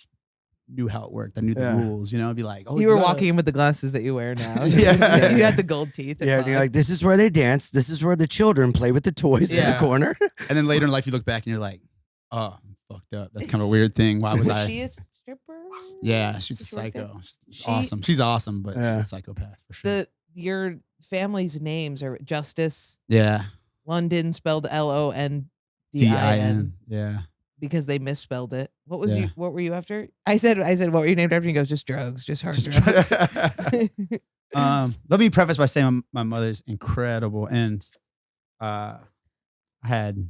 Speaker 5: knew how it worked. I knew the
Speaker 2: Yeah.
Speaker 5: rules, you know. I'd be like, oh,
Speaker 3: you were
Speaker 5: gotta-
Speaker 3: walking in with the glasses that you wear now.
Speaker 5: Yeah.
Speaker 3: You had the gold teeth. at
Speaker 2: Yeah.
Speaker 3: five.
Speaker 2: You're like, this is where they dance. This is where the children play with the toys in the
Speaker 5: Yeah.
Speaker 2: corner.
Speaker 5: And then later in life, you look back and you're like, oh, I'm fucked up. That's kind of a weird thing. Why was I?
Speaker 3: she a stripper?
Speaker 5: Yeah, she's a
Speaker 3: She worked there?
Speaker 5: psycho. She's
Speaker 3: She-
Speaker 5: awesome. She's awesome, but
Speaker 2: Yeah.
Speaker 5: she's a psychopath for sure.
Speaker 3: Your family's names are Justice
Speaker 5: Yeah.
Speaker 3: London, spelled Londin,
Speaker 5: DIN. Yeah.
Speaker 3: because they misspelled it. What was
Speaker 5: Yeah.
Speaker 3: you? What were you after? I said, what were you named after? He goes, just drugs, just hard
Speaker 5: Just
Speaker 3: drugs.
Speaker 5: Let me preface by saying my mother's incredible, and I had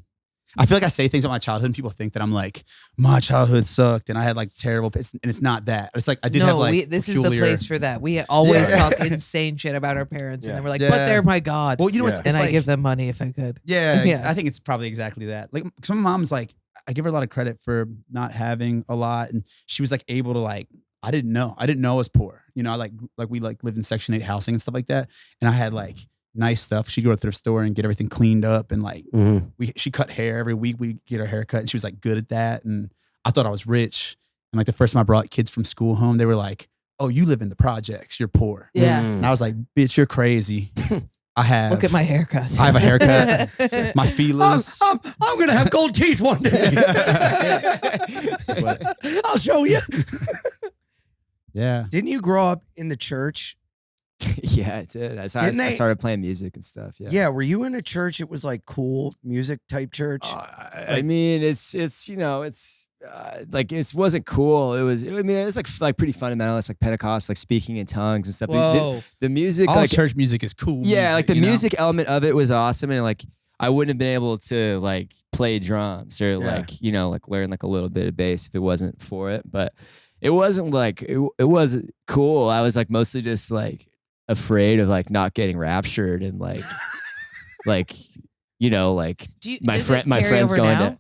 Speaker 5: I feel like I say things about my childhood and people think that I'm like, my childhood sucked and I had like terrible, and it's not that. It's like I did have like
Speaker 3: this is the
Speaker 5: peculiar-
Speaker 3: place for that. We always
Speaker 5: Yeah.
Speaker 3: talk insane shit about our parents, and then we're like,
Speaker 5: Yeah.
Speaker 3: but they're my God.
Speaker 5: Well, you know,
Speaker 2: Yeah.
Speaker 5: it's
Speaker 3: and I
Speaker 5: like,
Speaker 3: give them money if I could.
Speaker 5: yeah,
Speaker 3: Yeah.
Speaker 5: I think it's probably exactly that. Like some mom's like, I give her a lot of credit for not having a lot, and she was like able to like, I didn't know I was poor. You know, like we like lived in Section 8 housing and stuff like that, and I had like nice stuff. She'd go to the thrift store and get everything cleaned up, and like she cut hair every week. We get her hair cut, and she was like good at that. And I thought I was rich. And like the first time I brought kids from school home, they were like, "Oh, you live in the projects. You're poor."
Speaker 3: Yeah.
Speaker 5: And I was like, "Bitch, you're crazy." I have.
Speaker 3: Look at my haircut.
Speaker 5: I have a haircut. My feelers.
Speaker 2: I'm gonna have gold teeth one day. I'll show you.
Speaker 5: Yeah.
Speaker 2: Didn't you grow up in the church?
Speaker 4: Yeah, I did. I started playing music and stuff. Yeah.
Speaker 2: Yeah. Were you in a church? It was like cool music type church.
Speaker 4: I mean, it's you know, it's like it wasn't cool. It was like pretty fundamental. It's like Pentecost, like speaking in tongues and stuff.
Speaker 3: Whoa.
Speaker 4: The music,
Speaker 5: All
Speaker 4: like
Speaker 5: church music is cool.
Speaker 4: yeah, like the
Speaker 5: you know?
Speaker 4: music element of it was awesome, and like I wouldn't have been able to like play drums or like you know like learn like a little bit of bass if it wasn't for it. But it wasn't like it wasn't cool. I was like mostly just like afraid of like not getting raptured and like you know like my friends going to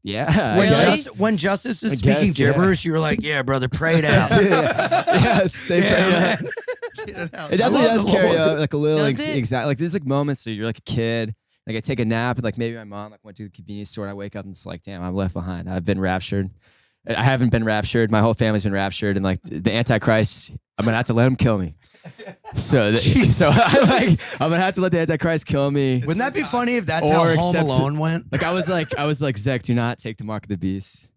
Speaker 4: yeah.
Speaker 3: Really?
Speaker 2: When Justice is
Speaker 4: I
Speaker 2: speaking
Speaker 4: guess, yeah.
Speaker 2: gibberish, you were like, "Yeah, brother, pray it out."
Speaker 4: yeah, say
Speaker 2: Yeah,
Speaker 4: prayer.
Speaker 2: man.
Speaker 4: It
Speaker 2: I
Speaker 4: definitely
Speaker 2: love
Speaker 4: does
Speaker 2: the
Speaker 4: carry
Speaker 2: Lord.
Speaker 4: out like a little
Speaker 3: Does it?
Speaker 4: exactly like there's like moments where you're like a kid, like I take a nap and like maybe my mom like went to the convenience store and I wake up and it's like, damn, I'm left behind. I've been raptured. I haven't been raptured. My whole family's been raptured, and like the Antichrist, I'm gonna have to let him kill me. So I'm gonna have to let the Antichrist kill me.
Speaker 2: Wouldn't that be funny if that's
Speaker 4: Or
Speaker 2: how Home
Speaker 4: accept-
Speaker 2: Alone went?
Speaker 4: Like I was like Zech, do not take the mark of the beast.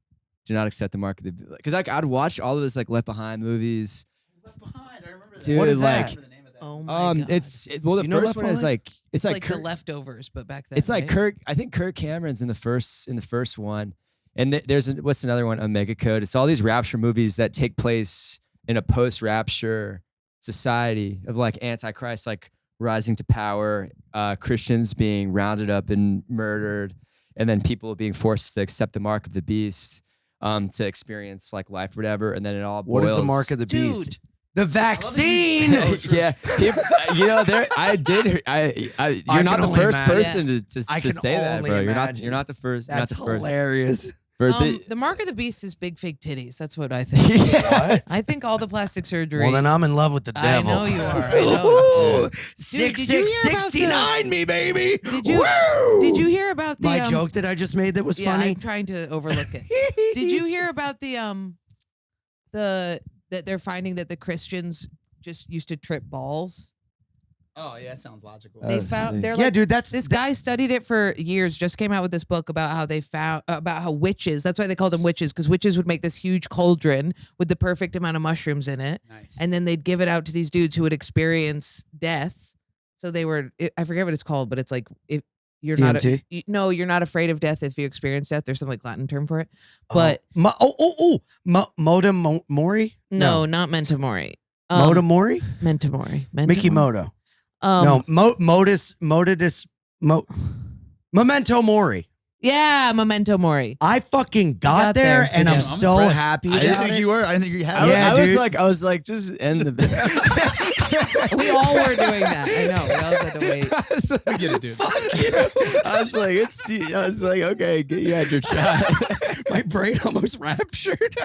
Speaker 4: Do not accept the mark of the beast. Because like I'd watch all of this like Left Behind movies.
Speaker 5: Left Behind. I remember that.
Speaker 4: Dude,
Speaker 2: What is
Speaker 4: like
Speaker 2: that?
Speaker 3: Oh my God.
Speaker 4: well
Speaker 2: Do
Speaker 4: the
Speaker 2: you know
Speaker 4: first
Speaker 2: Left
Speaker 4: one is
Speaker 2: Behind?
Speaker 4: like
Speaker 3: it's like the
Speaker 4: Kirk,
Speaker 3: leftovers, but back then.
Speaker 4: it's like
Speaker 3: right?
Speaker 4: I think Kirk Cameron's in the first one, and there's what's another one, Omega Code. It's all these rapture movies that take place in a post-rapture society of like Antichrist like rising to power, Christians being rounded up and murdered, and then people being forced to accept the mark of the beast to experience like life or whatever, and then it all boils.
Speaker 2: What is the mark of the
Speaker 3: Dude.
Speaker 2: beast? The vaccine.
Speaker 4: Yeah, people, you know, there. You're
Speaker 2: I
Speaker 4: not
Speaker 2: can
Speaker 4: the
Speaker 2: only
Speaker 4: first
Speaker 2: imagine.
Speaker 4: person to
Speaker 2: I
Speaker 4: say
Speaker 2: can
Speaker 4: that,
Speaker 2: only
Speaker 4: bro.
Speaker 2: imagine.
Speaker 4: You're not the first.
Speaker 2: That's
Speaker 4: you're not the first.
Speaker 2: hilarious.
Speaker 3: The mark of the beast is big fake titties. That's what I think.
Speaker 2: What?
Speaker 3: I think all the plastic surgery.
Speaker 2: Well, then I'm in love with the
Speaker 3: I
Speaker 2: devil.
Speaker 3: know you are. I know.
Speaker 2: Ooh,
Speaker 3: Dude, did you hear about
Speaker 2: 6669 me, baby.
Speaker 3: Did you?
Speaker 2: Woo!
Speaker 3: Did you hear about the
Speaker 2: My joke that I just made that was
Speaker 3: Yeah,
Speaker 2: funny?
Speaker 3: I'm trying to overlook it. Did you hear about that they're finding that the Christians just used to trip balls?
Speaker 5: Oh yeah, that sounds logical.
Speaker 3: They
Speaker 4: Oh,
Speaker 3: found they're
Speaker 2: Yeah,
Speaker 3: like
Speaker 2: dude, that's
Speaker 3: this guy studied it for years. Just came out with this book about how they found about how witches. That's why they called them witches, because witches would make this huge cauldron with the perfect amount of mushrooms in it,
Speaker 5: Nice.
Speaker 3: and then they'd give it out to these dudes who would experience death. So they were I forget what it's called, but it's like if you're
Speaker 2: DMT?
Speaker 3: no, you're not afraid of death if you experience death. There's some like Latin term for it, but
Speaker 2: Moda Mori?
Speaker 3: no, not Mentamori.
Speaker 2: Moda Mori?
Speaker 3: Mentamori.
Speaker 2: Mickey Moto. No, Memento Mori.
Speaker 3: Yeah, Memento Mori.
Speaker 2: I fucking got
Speaker 3: got
Speaker 2: there,
Speaker 3: there.
Speaker 2: and
Speaker 3: Yeah.
Speaker 2: I'm
Speaker 3: I'm
Speaker 2: so
Speaker 5: impressed.
Speaker 2: happy
Speaker 5: I didn't
Speaker 2: about
Speaker 5: think
Speaker 2: it.
Speaker 5: you were. I didn't think you had.
Speaker 2: Yeah,
Speaker 5: it.
Speaker 4: I was like, just end the bit.
Speaker 3: We all were doing that. I know. We all had to wait.
Speaker 5: We get it, dude.
Speaker 4: I was like, okay, you had your shot.
Speaker 2: My brain almost raptured.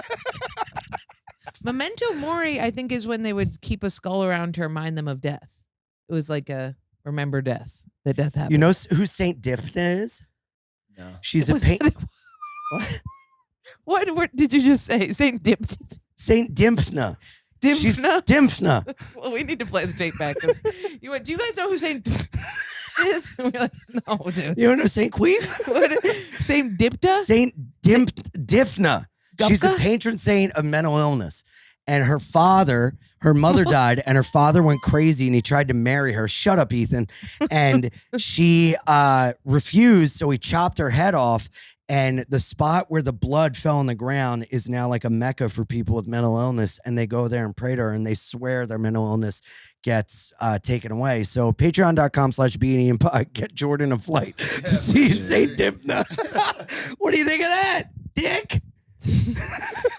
Speaker 3: Memento Mori, I think, is when they would keep a skull around to remind them of death. It was like a remember death. That death happened.
Speaker 2: You know who Saint Dipna is?
Speaker 4: No.
Speaker 2: She's a
Speaker 3: Was
Speaker 2: paint.
Speaker 3: that- What did you just say? Saint
Speaker 2: Saint Dimphna. She's
Speaker 3: Dimphna?
Speaker 2: Dimphna.
Speaker 3: Well, we need to play the tape back. 'Cause you went, do you guys know who Saint is? And we're like, no, dude.
Speaker 2: You don't know Saint Queef?
Speaker 3: What? Saint Dipta?
Speaker 2: Saint Dimphna. She's a
Speaker 3: Gupka?
Speaker 2: patron saint of mental illness. and her mother died, and her father went crazy, and he tried to marry her. Shut up, Ethan. And she refused, so he chopped her head off. And the spot where the blood fell on the ground is now like a mecca for people with mental illness. And they go there and pray to her, and they swear their mental illness gets taken away. So patreon.com/Beanie and Pod, get Jordan a flight to see St. Dipna. What do you think of that, Dick?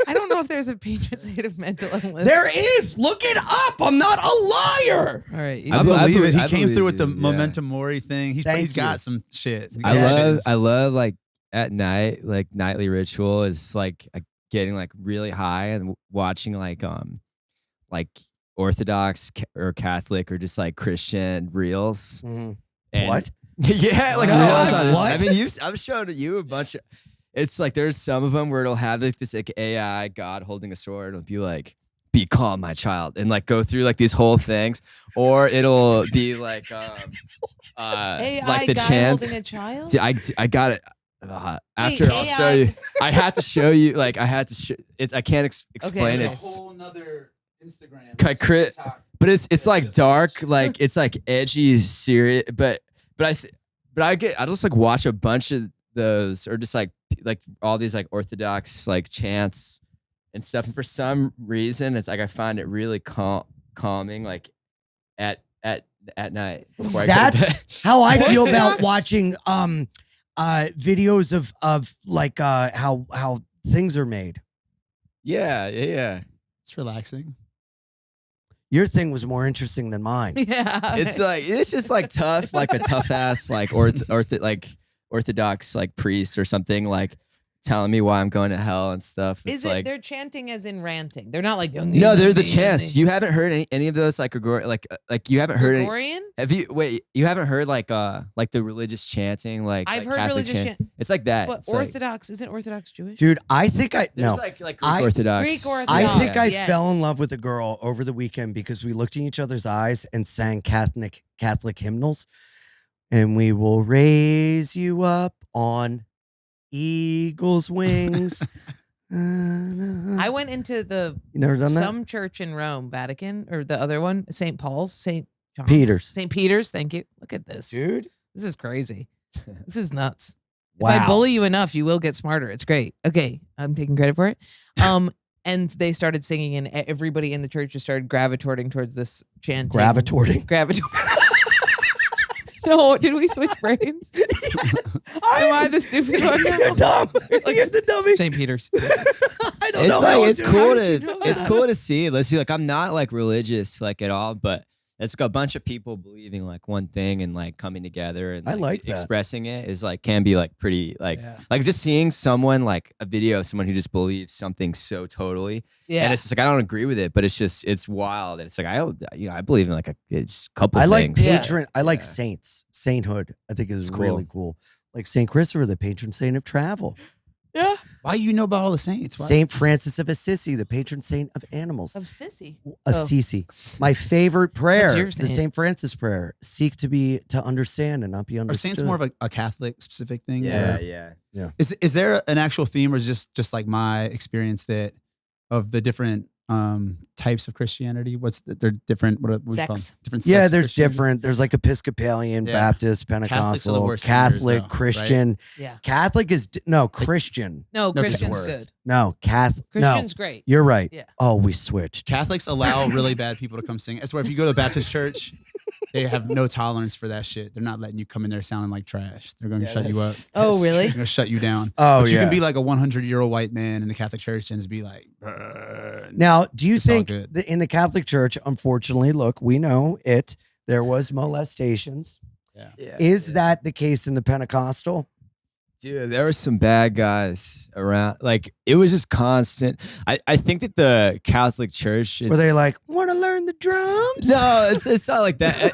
Speaker 3: I don't know if there's a patron saint of mental illness.
Speaker 2: There is. Look it up. I'm not a liar.
Speaker 3: All right.
Speaker 5: I believe it. He
Speaker 4: I
Speaker 5: came
Speaker 4: believe
Speaker 5: through with the
Speaker 4: it, yeah.
Speaker 5: memento mori thing. He's got some shit.
Speaker 4: I love like at night, like nightly ritual is like getting like really high and watching like Orthodox or Catholic or just like Christian reels.
Speaker 2: Mhm.
Speaker 4: And-
Speaker 2: What?
Speaker 4: Yeah, like
Speaker 2: No,
Speaker 4: reels on this.
Speaker 2: what?
Speaker 4: I mean, I'm showing you a bunch of. It's like there's some of them where it'll have like this like AI God holding a sword. It'll be like, "Be calm, my child," and like go through like these whole things, or it'll be like
Speaker 3: AI
Speaker 4: like the
Speaker 3: guy
Speaker 4: chants.
Speaker 3: holding a child?
Speaker 4: Dude, I got it. After I'll show
Speaker 3: AI
Speaker 4: you. I had to show you. Like I had to. I can't explain it.
Speaker 5: There's a whole nother Instagram.
Speaker 4: Like but it's like dark, like it's like edgy, serious. But I just like watch a bunch of those, or just like all these like Orthodox like chants and stuff. And for some reason, it's like I find it really calming, like at night before I go to bed.
Speaker 2: That's how I feel about
Speaker 3: Orthodox?
Speaker 2: watching videos of like how things are made.
Speaker 4: Yeah.
Speaker 5: It's relaxing.
Speaker 2: Your thing was more interesting than mine.
Speaker 3: Yeah.
Speaker 4: It's just like tough, like a tough ass like Orthodox like priest or something like telling me why I'm going to hell and stuff. It's
Speaker 3: Is it
Speaker 4: like
Speaker 3: they're chanting as in ranting? They're not like
Speaker 4: no, they're the chants. You haven't heard any of those like Gregorian, like you haven't heard any.
Speaker 3: Gregorian?
Speaker 4: Have you you haven't heard like the religious chanting like
Speaker 3: I've
Speaker 4: like
Speaker 3: heard
Speaker 4: Catholic
Speaker 3: religious
Speaker 4: chant?
Speaker 3: chant.
Speaker 4: It's like that.
Speaker 3: But
Speaker 4: It's like-
Speaker 3: Orthodox isn't Orthodox Jewish?
Speaker 2: Dude, I think I
Speaker 4: there's
Speaker 2: no.
Speaker 4: like Greek
Speaker 2: I-
Speaker 4: Orthodox.
Speaker 3: Greek Orthodox.
Speaker 2: I think I
Speaker 3: yes.
Speaker 2: fell in love with a girl over the weekend because we looked in each other's eyes and sang Catholic hymnals. And we will raise you up on eagle's wings.
Speaker 3: I went into the
Speaker 2: You never done that?
Speaker 3: some church in Rome, Vatican, or the other one, St. Paul's, St. John's.
Speaker 2: Peter's.
Speaker 3: St. Peter's, thank you. Look at this.
Speaker 2: Dude.
Speaker 3: This is crazy. This is nuts. If
Speaker 2: Wow.
Speaker 3: I bully you enough, you will get smarter. It's great. Okay, I'm taking credit for it. And they started singing, and everybody in the church just started gravitating towards this chanting.
Speaker 2: Gravitating.
Speaker 3: No, did we switch brains? Am I the stupid one?
Speaker 2: You're dumb. You're the dummy.
Speaker 3: St. Peter's.
Speaker 2: I don't
Speaker 4: It's
Speaker 2: know.
Speaker 4: like
Speaker 2: how
Speaker 4: it's
Speaker 2: to-
Speaker 4: cool
Speaker 3: How did
Speaker 4: to
Speaker 3: you know
Speaker 4: it's
Speaker 3: that?
Speaker 4: cool to see. Let's see, like I'm not like religious like at all, but it's like a bunch of people believing like one thing and like coming together and
Speaker 2: I like that.
Speaker 4: expressing it is like can be like pretty like
Speaker 5: Yeah.
Speaker 4: like just seeing someone like a video of someone who just believes something so totally.
Speaker 3: Yeah.
Speaker 4: And it's just like I don't agree with it, but it's wild. And it's like I believe in like it's a couple
Speaker 2: I like
Speaker 4: things.
Speaker 3: Yeah.
Speaker 2: patron. I like
Speaker 4: Yeah.
Speaker 2: saints. Sainthood. I think is
Speaker 4: It's
Speaker 2: really cool. Like Saint Christopher, the patron saint of travel.
Speaker 3: Yeah.
Speaker 5: Why you know about all the saints? Why?
Speaker 2: Saint Francis of Assisi, the patron saint of animals.
Speaker 3: Of sissy.
Speaker 2: Assisi. My favorite prayer,
Speaker 3: your
Speaker 2: the
Speaker 3: saint?
Speaker 2: Saint Francis prayer. Seek to understand and not be
Speaker 5: Are
Speaker 2: understood.
Speaker 5: saints more of a Catholic specific thing?
Speaker 4: Yeah,
Speaker 5: Or-
Speaker 4: yeah.
Speaker 5: Is there an actual theme, or is just like my experience that of the different types of Christianity? They're different? What do we call them?
Speaker 3: Sex.
Speaker 5: Different.
Speaker 2: Yeah,
Speaker 5: sects of
Speaker 2: there's
Speaker 5: Christianity?
Speaker 2: different. There's like Episcopalian,
Speaker 5: Yeah.
Speaker 2: Baptist,
Speaker 5: Catholics are the
Speaker 2: Pentecostal,
Speaker 5: worst sinners,
Speaker 2: Catholic,
Speaker 5: though, right?
Speaker 2: Christian.
Speaker 3: Yeah.
Speaker 2: Catholic is no Christian.
Speaker 3: No,
Speaker 5: No,
Speaker 3: Christian's
Speaker 5: worse.
Speaker 3: good.
Speaker 2: No, Catholic.
Speaker 3: Christian's
Speaker 2: No,
Speaker 3: great.
Speaker 2: you're right.
Speaker 3: Yeah.
Speaker 2: Oh, we switched.
Speaker 5: Catholics allow really bad people to come sing. That's why if you go to a Baptist church, they have no tolerance for that shit. They're not letting you come in there sounding like trash. They're going to shut you up.
Speaker 3: Oh, really?
Speaker 5: They're going to shut you down.
Speaker 2: Oh,
Speaker 5: But you
Speaker 2: yeah.
Speaker 5: can be like a 100-year-old white man in the Catholic church and just be like, "Brr."
Speaker 2: Now, do you
Speaker 5: It's all
Speaker 2: think
Speaker 5: good.
Speaker 2: that in the Catholic Church, unfortunately, look, we know it. There was molestations.
Speaker 4: Yeah.
Speaker 2: Is that the case in the Pentecostal?
Speaker 4: Dude, there were some bad guys around. Like it was just constant. I think that the Catholic Church
Speaker 2: Were they
Speaker 4: it's-
Speaker 2: like, want to learn the drums?
Speaker 4: No, it's not like that.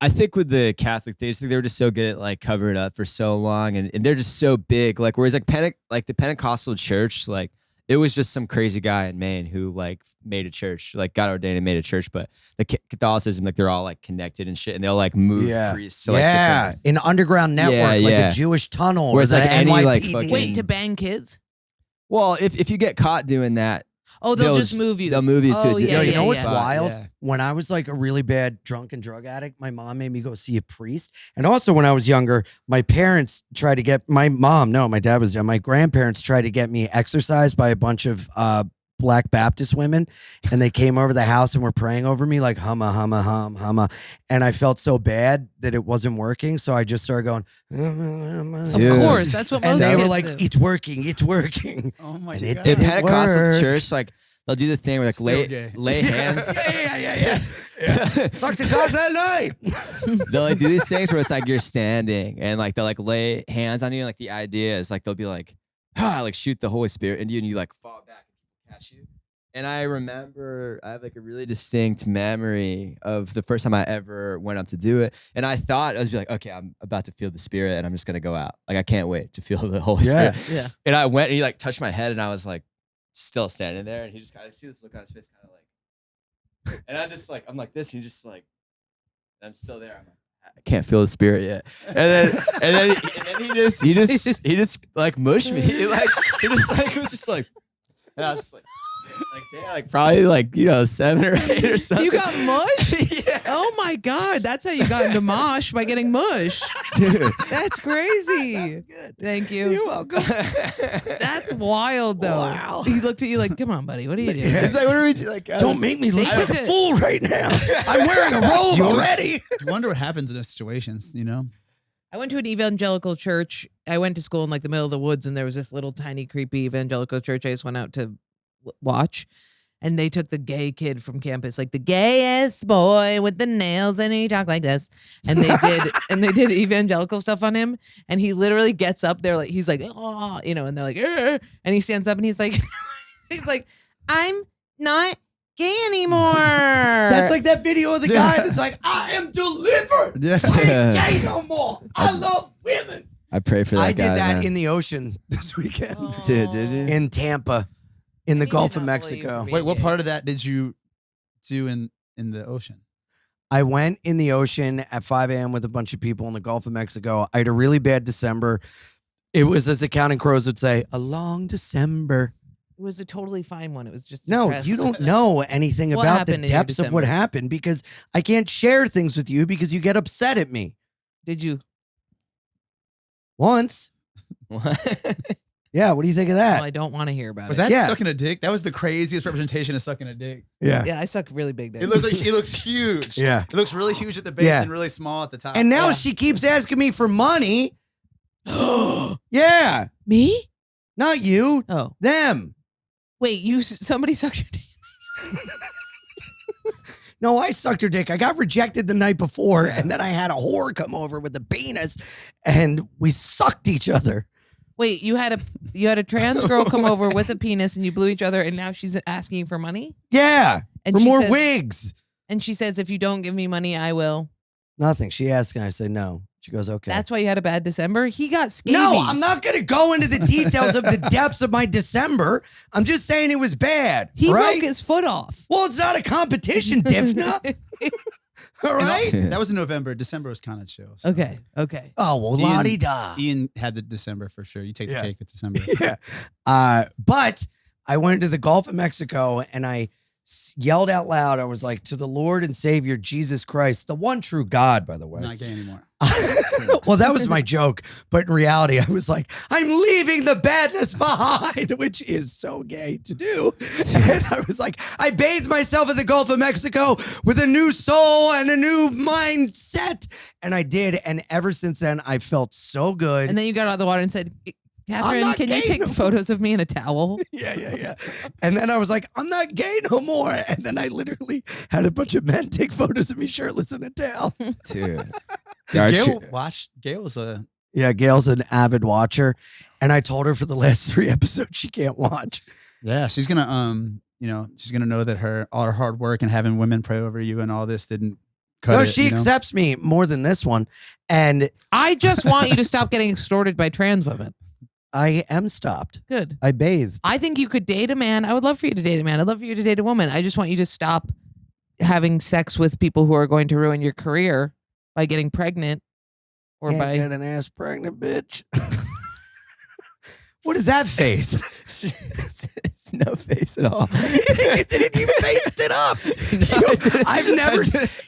Speaker 4: I think with the Catholic, they were just so good at like covering it up for so long, and they're just so big. Like whereas like the Pentecostal church, like it was just some crazy guy in Maine who like made a church, like got ordained and made a church. But the Catholicism, like they're all like connected and shit, and they'll like move priests to like
Speaker 2: yeah,
Speaker 4: different.
Speaker 2: an underground network,
Speaker 4: Yeah,
Speaker 2: like
Speaker 4: yeah.
Speaker 2: a Jewish tunnel.
Speaker 4: Whereas,
Speaker 2: or
Speaker 4: like,
Speaker 2: the
Speaker 4: any, like,
Speaker 2: NYPD.
Speaker 4: fucking-
Speaker 3: Wait, to bang kids?
Speaker 4: Well, if you get caught doing that,
Speaker 3: Oh, they'll just move you.
Speaker 4: They'll move you to
Speaker 3: Oh,
Speaker 4: a
Speaker 3: yeah,
Speaker 2: Yo, you
Speaker 3: yeah,
Speaker 2: know what's
Speaker 3: yeah.
Speaker 2: wild?
Speaker 4: Yeah.
Speaker 2: When I was like a really bad drunk and drug addict, my mom made me go see a priest. And also when I was younger, my parents tried to get my dad was young. My grandparents tried to get me exorcised by a bunch of Black Baptist women. And they came over the house and were praying over me like humma, humma, hum, humma. And I felt so bad that it wasn't working. So I just started going,
Speaker 3: Of
Speaker 4: Dude.
Speaker 3: course, that's what most
Speaker 2: and they were
Speaker 3: kids
Speaker 2: like,
Speaker 3: do.
Speaker 2: it's working, it's working.
Speaker 5: Oh my
Speaker 2: And it
Speaker 5: god.
Speaker 2: did
Speaker 4: In Pentecostal
Speaker 2: work.
Speaker 4: church, like they'll do the thing where like
Speaker 5: Still
Speaker 4: lay
Speaker 5: gay.
Speaker 4: lay hands.
Speaker 2: yeah. Suck to God that night.
Speaker 4: They'll like do these things where it's like you're standing and like they'll like lay hands on you. And, like the idea is like they'll be like, like shoot the Holy Spirit into you and you like fall back and people catch you. And I remember I have like a really distinct memory of the first time I ever went up to do it. And I thought I was like, okay, I'm about to feel the Spirit and I'm just gonna go out. Like I can't wait to feel the Holy
Speaker 2: Yeah.
Speaker 4: Spirit.
Speaker 3: Yeah.
Speaker 4: And I went and he like touched my head and I was like still standing there and he just kind of see this look on his face, kind of like, and I'm just like, I'm like this, and he just like, and I'm still there. I'm like, I can't feel the Spirit yet. And then he just like mushed me. He was just like, and I was just like damn, like probably like 7 or 8 or something.
Speaker 3: You got mush?
Speaker 4: Yeah.
Speaker 3: Oh my God. That's how you got into mosh, by getting mush.
Speaker 4: Dude.
Speaker 3: That's crazy.
Speaker 2: Good.
Speaker 3: Thank you.
Speaker 2: You're welcome.
Speaker 3: That's wild though.
Speaker 2: Wow.
Speaker 3: He looked at you like, come on, buddy. What are you doing?
Speaker 2: Yeah.
Speaker 4: It's like, what are we doing? Like,
Speaker 2: Don't make me look
Speaker 3: They
Speaker 2: like
Speaker 3: took
Speaker 2: a
Speaker 3: it.
Speaker 2: fool right now. I'm wearing a robe
Speaker 5: You always-
Speaker 2: already.
Speaker 5: You wonder what happens in those situations, you know?
Speaker 3: I went to an evangelical church. I went to school in like the middle of the woods, and there was this little tiny creepy evangelical church I just went out to watch. And they took the gay kid from campus, like the gayest boy with the nails, and he talked like this. And they did evangelical stuff on him. And he literally gets up there, like he's like, oh, and they're like, and he stands up and he's like, I'm not gay anymore.
Speaker 2: That's like that video of the guy that's like, I am delivered.
Speaker 5: Yeah.
Speaker 2: I ain't gay no more. I love women.
Speaker 4: I pray for that
Speaker 2: I
Speaker 4: guy.
Speaker 2: did that
Speaker 4: man.
Speaker 2: in the ocean this weekend
Speaker 4: Dude, did you?
Speaker 2: in Tampa, in the
Speaker 3: He did
Speaker 2: Gulf of
Speaker 3: not believe
Speaker 2: Mexico.
Speaker 3: me.
Speaker 5: Wait, what part of that did you do in the ocean?
Speaker 2: I went in the ocean at 5 a.m. with a bunch of people in the Gulf of Mexico. I had a really bad December. It was, as the Counting Crows would say, a long December.
Speaker 3: It was a totally fine one. It was just
Speaker 2: No,
Speaker 3: depressed.
Speaker 2: you don't know anything
Speaker 3: What
Speaker 2: about the
Speaker 3: happened in your
Speaker 2: depths of what
Speaker 3: December?
Speaker 2: happened because I can't share things with you because you get upset at me.
Speaker 3: Did you?
Speaker 2: Once. Yeah, what do you think of that?
Speaker 3: Well, I don't want to hear about
Speaker 5: Was
Speaker 3: it.
Speaker 5: that
Speaker 2: Yeah.
Speaker 5: sucking a dick? That was the craziest representation of sucking a dick.
Speaker 2: Yeah.
Speaker 3: Yeah, I suck really big.
Speaker 5: It looks like it looks huge.
Speaker 2: Yeah.
Speaker 5: It looks really huge at the base
Speaker 2: Yeah.
Speaker 5: and really small at the top.
Speaker 2: And now
Speaker 3: Yeah.
Speaker 2: she keeps asking me for money. Yeah.
Speaker 3: Me?
Speaker 2: Not you.
Speaker 3: Oh,
Speaker 2: Them.
Speaker 3: wait. Somebody sucked your dick.
Speaker 2: No, I sucked her dick. I got rejected the night before, and then I had a whore come over with a penis, and we sucked each other.
Speaker 3: Wait, you had a trans girl come over with a penis, and you blew each other, and now she's asking you for money.
Speaker 2: Yeah.
Speaker 3: And
Speaker 2: for
Speaker 3: she
Speaker 2: more
Speaker 3: says-
Speaker 2: wigs.
Speaker 3: And she says, if you don't give me money, I will.
Speaker 2: Nothing. She asked, and I said no. She goes, okay.
Speaker 3: That's why you had a bad December. He got scabies.
Speaker 2: No, I'm not going to go into the details of the depths of my December. I'm just saying it was bad.
Speaker 3: He
Speaker 2: right?
Speaker 3: broke his foot off.
Speaker 2: Well, it's not a competition, Diffna. All right.
Speaker 5: that was in November. December was kind of chill. So.
Speaker 3: Okay.
Speaker 2: Oh, well,
Speaker 5: Ian-
Speaker 2: la-di-da.
Speaker 5: Ian had the December for sure. You take the
Speaker 2: Yeah.
Speaker 5: cake with December.
Speaker 2: Yeah. But I went to the Gulf of Mexico and I yelled out loud. I was like, to the Lord and Savior Jesus Christ, the one true God, by the way.
Speaker 5: I'm not gay anymore.
Speaker 2: Well, that was my joke. But in reality, I was like, I'm leaving the badness behind, which is so gay to do. And I was like, I bathed myself in the Gulf of Mexico with a new soul and a new mindset. And I did. And ever since then, I felt so good.
Speaker 3: And then you got out of the water and said, Catherine,
Speaker 2: not
Speaker 3: can you
Speaker 2: gay
Speaker 3: take
Speaker 2: no
Speaker 3: photos of me in a towel?
Speaker 2: Yeah. And then I was like, I'm not gay no more. And then I literally had a bunch of men take photos of me shirtless in a towel.
Speaker 4: Dude.
Speaker 5: Does
Speaker 4: Our
Speaker 5: Gail
Speaker 4: chi-
Speaker 5: watch? Gail was a.
Speaker 2: Yeah, Gail's an avid watcher. And I told her for the last 3 episodes she can't watch.
Speaker 5: Yeah, she's gonna she's gonna know that all her hard work and having women pray over you and all this didn't cut
Speaker 2: No,
Speaker 5: it.
Speaker 2: she
Speaker 5: you know?
Speaker 2: accepts me more than this one. And
Speaker 3: I just want you to stop getting extorted by trans women.
Speaker 2: I am stopped.
Speaker 3: Good.
Speaker 2: I bathed.
Speaker 3: I think you could date a man. I would love for you to date a man. I'd love for you to date a woman. I just want you to stop having sex with people who are going to ruin your career by getting pregnant or
Speaker 2: Can't
Speaker 3: by.
Speaker 2: get an ass pregnant bitch. What is that face?
Speaker 4: It's no face at all.
Speaker 2: You faced it up. I've never.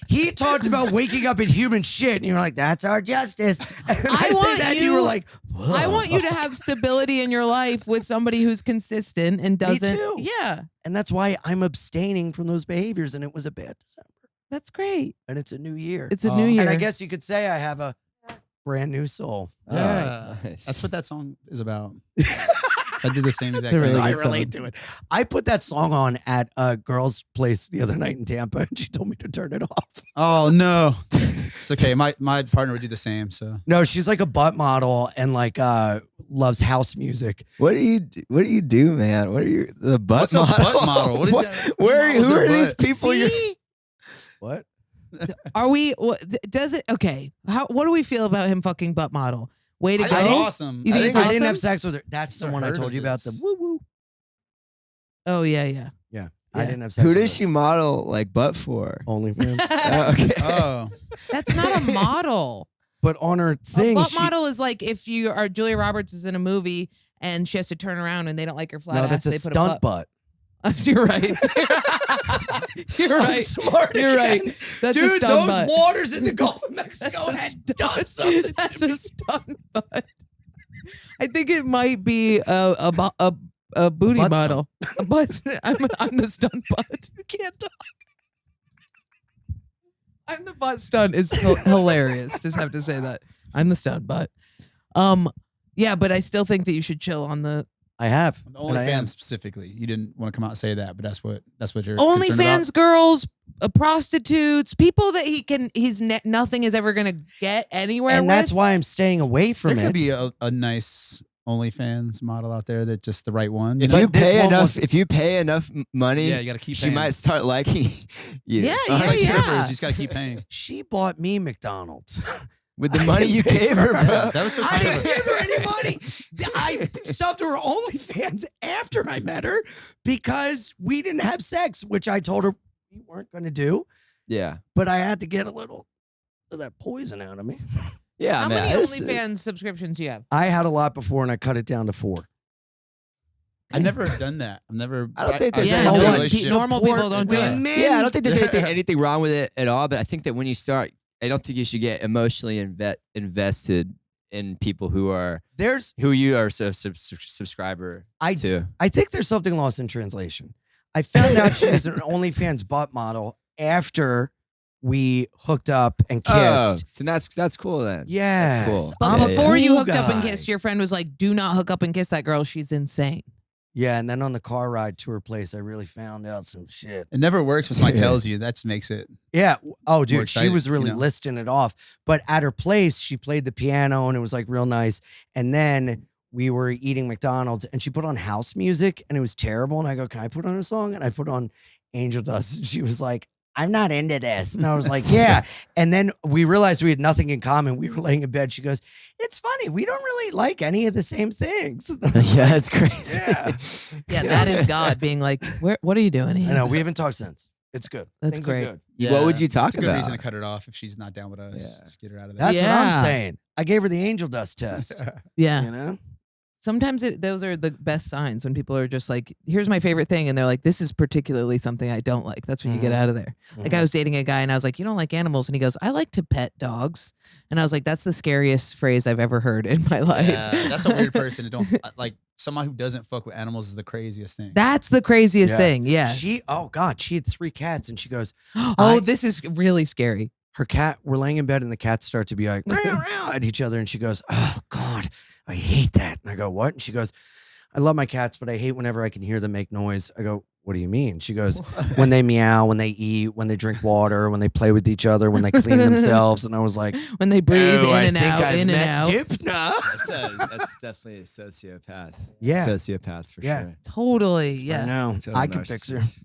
Speaker 2: He talked about waking up in human shit, and you were like, "That's our justice." And I
Speaker 3: want
Speaker 2: said that, and you
Speaker 3: you-
Speaker 2: were like,
Speaker 3: I want you to have stability in your life with somebody who's consistent and doesn't.
Speaker 2: too.
Speaker 3: Yeah,
Speaker 2: and that's why I'm abstaining from those behaviors. And it was a bad December,
Speaker 3: that's great.
Speaker 2: and it's a new year.
Speaker 3: It's a new year.
Speaker 2: And I guess you could say I have a brand new soul.
Speaker 5: Yeah,
Speaker 4: nice.
Speaker 5: that's what that song is about. I did the same exact
Speaker 3: a really
Speaker 5: thing.
Speaker 2: I
Speaker 3: good song.
Speaker 2: relate to it. I put that song on at a girl's place the other night in Tampa, and she told me to turn it off.
Speaker 5: Oh no, it's okay. My partner would do the same. So
Speaker 2: No, she's like a butt model and like loves house music.
Speaker 4: What do you do, man? What are you the butt
Speaker 5: What's a
Speaker 4: model?
Speaker 5: butt model? What is that?
Speaker 4: Where
Speaker 5: Models
Speaker 4: who
Speaker 5: their
Speaker 4: are these
Speaker 5: butts.
Speaker 4: people? You're
Speaker 3: See?
Speaker 2: What?
Speaker 3: Are we? Does it? Okay. What do we feel about him fucking butt model? Way to
Speaker 5: I
Speaker 3: go.
Speaker 5: think it's awesome.
Speaker 3: You think
Speaker 2: I
Speaker 3: it's
Speaker 2: didn't
Speaker 3: awesome?
Speaker 2: have sex with her. That's the
Speaker 5: Never
Speaker 2: one I
Speaker 5: heard
Speaker 2: told
Speaker 5: of
Speaker 2: you about. The
Speaker 5: this.
Speaker 2: woo woo.
Speaker 3: Oh yeah.
Speaker 2: Yeah,
Speaker 3: Yeah.
Speaker 2: I didn't have sex.
Speaker 4: Who
Speaker 2: with
Speaker 4: does
Speaker 2: her.
Speaker 4: she model like butt for?
Speaker 2: OnlyFans.
Speaker 4: Okay.
Speaker 5: Oh,
Speaker 3: That's not a model.
Speaker 2: But on her thing,
Speaker 3: A butt
Speaker 2: she,
Speaker 3: model is like if you are Julia Roberts is in a movie and she has to turn around and they don't like her flat
Speaker 2: no,
Speaker 3: ass.
Speaker 2: that's a
Speaker 3: they
Speaker 2: stunt
Speaker 3: put
Speaker 2: butt.
Speaker 3: You're right. You're
Speaker 2: I'm
Speaker 3: right.
Speaker 2: smart
Speaker 3: You're
Speaker 2: again.
Speaker 3: right. That's a
Speaker 2: Dude,
Speaker 3: stunt
Speaker 2: those
Speaker 3: butt.
Speaker 2: waters in the Gulf of Mexico had done something.
Speaker 3: That's
Speaker 2: to me.
Speaker 3: a stunt butt. I think it might be a booty
Speaker 2: butt
Speaker 3: model. A butt. I'm the stunt butt.
Speaker 2: You can't talk.
Speaker 3: I'm the butt stunt is hilarious. Just have to say that. I'm the stunt butt. Yeah, but I still think that you should chill on the
Speaker 2: I have. and I am.
Speaker 5: OnlyFans specifically. You didn't want to come out and say that, but that's what you're concerned about?
Speaker 3: OnlyFans girls, prostitutes, people that nothing is ever gonna get anywhere
Speaker 2: And
Speaker 3: with.
Speaker 2: that's why I'm staying away from
Speaker 5: There
Speaker 2: it.
Speaker 5: could be a nice OnlyFans model out there that just the right one.
Speaker 4: If
Speaker 2: But
Speaker 4: you
Speaker 2: this
Speaker 4: pay
Speaker 2: one
Speaker 4: enough,
Speaker 2: was-
Speaker 4: if you pay enough money,
Speaker 5: yeah, you got to keep
Speaker 4: she
Speaker 5: paying.
Speaker 4: might start liking you.
Speaker 3: Yeah,
Speaker 5: It's
Speaker 3: yeah,
Speaker 5: like
Speaker 3: yeah.
Speaker 5: strippers. You just got to keep paying.
Speaker 2: She bought me McDonald's.
Speaker 4: With the
Speaker 2: I
Speaker 4: money
Speaker 2: didn't
Speaker 4: you
Speaker 2: pay
Speaker 4: gave
Speaker 2: for
Speaker 4: her,
Speaker 2: her.
Speaker 4: bro.
Speaker 5: That was so
Speaker 2: I
Speaker 5: kind
Speaker 2: didn't
Speaker 5: of
Speaker 2: give her any money. I subbed her OnlyFans after I met her because we didn't have sex, which I told her we weren't going to do.
Speaker 4: Yeah.
Speaker 2: But I had to get a little of that poison out of me.
Speaker 4: Yeah.
Speaker 3: How
Speaker 4: man,
Speaker 3: many
Speaker 4: it's-
Speaker 3: OnlyFans subscriptions do you have?
Speaker 2: I had a lot before and I cut it down to 4.
Speaker 5: I've never done that. I've never.
Speaker 4: I don't think there's
Speaker 3: Yeah,
Speaker 4: any
Speaker 3: no
Speaker 4: one-
Speaker 5: relationship.
Speaker 3: normal people don't do it.
Speaker 2: women.
Speaker 4: Yeah, I don't think there's anything wrong with it at all. But I think that when you start, I don't think you should get emotionally invested in people who you are subscriber to.
Speaker 2: I think there's something lost in translation. I found out she was an OnlyFans butt model after we hooked up and kissed.
Speaker 4: Oh, so that's cool then.
Speaker 2: Yes.
Speaker 4: That's cool.
Speaker 3: But
Speaker 2: I'm a
Speaker 3: before you
Speaker 2: cool
Speaker 3: hooked up and
Speaker 2: guy.
Speaker 3: kissed, your friend was like, "Do not hook up and kiss that girl. She's insane."
Speaker 2: Yeah, and then on the car ride to her place, I really found out some shit.
Speaker 5: It never works when somebody
Speaker 4: Yeah.
Speaker 5: tells you. That makes it.
Speaker 2: Yeah. Oh, dude, she
Speaker 5: excited,
Speaker 2: was really
Speaker 5: you know?
Speaker 2: listing it off. But at her place, she played the piano and it was like real nice. And then we were eating McDonald's and she put on house music and it was terrible. And I go, "Can I put on a song?" And I put on Angel Dust. And she was like, "I'm not into this." And I was like, "Yeah." And then we realized we had nothing in common. We were laying in bed. She goes, "It's funny. We don't really like any of the same things."
Speaker 4: Yeah, that's crazy.
Speaker 2: Yeah.
Speaker 3: Yeah, that is God being like, What are you doing here?"
Speaker 2: I know. We haven't talked since. It's good.
Speaker 3: That's
Speaker 2: Things are
Speaker 3: great.
Speaker 2: good.
Speaker 4: What would you talk
Speaker 5: It's a good
Speaker 4: about?
Speaker 5: reason to cut it off if she's not down with us.
Speaker 4: Yeah.
Speaker 5: Just get her out of there.
Speaker 2: That's what
Speaker 3: Yeah.
Speaker 2: I'm saying. I gave her the Angel Dust test.
Speaker 3: Yeah.
Speaker 2: You know?
Speaker 3: Sometimes those are the best signs when people are just like, "Here's my favorite thing," and they're like, "This is particularly something I don't like." That's when you get
Speaker 2: Mhm.
Speaker 3: out of there. Like I was dating a guy and I was like, "You don't like animals?" And he goes, "I like to pet dogs." And I was like, "That's the scariest phrase I've ever heard in my life."
Speaker 5: Yeah, that's a weird person to don't like. Someone who doesn't fuck with animals is the craziest thing.
Speaker 3: That's the craziest
Speaker 2: Yeah.
Speaker 3: thing. Yeah.
Speaker 2: She, oh God, she had 3 cats and she goes,
Speaker 3: Oh, this is really scary.
Speaker 2: her cat, we're laying in bed and the cats start to be like, "Meow, meow," at each other. And she goes, "Oh God, I hate that." And I go, "What?" And she goes, "I love my cats, but I hate whenever I can hear them make noise." I go, "What do you mean?" She goes, "When they meow, when they eat, when they drink water, when they play with each other, when they clean themselves." And I was like,
Speaker 3: When they breathe
Speaker 2: "Oh,
Speaker 3: in
Speaker 2: I
Speaker 3: and
Speaker 2: think
Speaker 3: out,
Speaker 2: I've
Speaker 3: in and
Speaker 2: met
Speaker 3: out.
Speaker 2: Dipna."
Speaker 4: That's definitely a sociopath.
Speaker 2: Yeah.
Speaker 4: Sociopath for
Speaker 2: Yeah.
Speaker 4: sure.
Speaker 3: Totally.
Speaker 2: I
Speaker 3: Yeah.
Speaker 2: know.
Speaker 4: Total
Speaker 2: I could fix her.
Speaker 4: narcissist.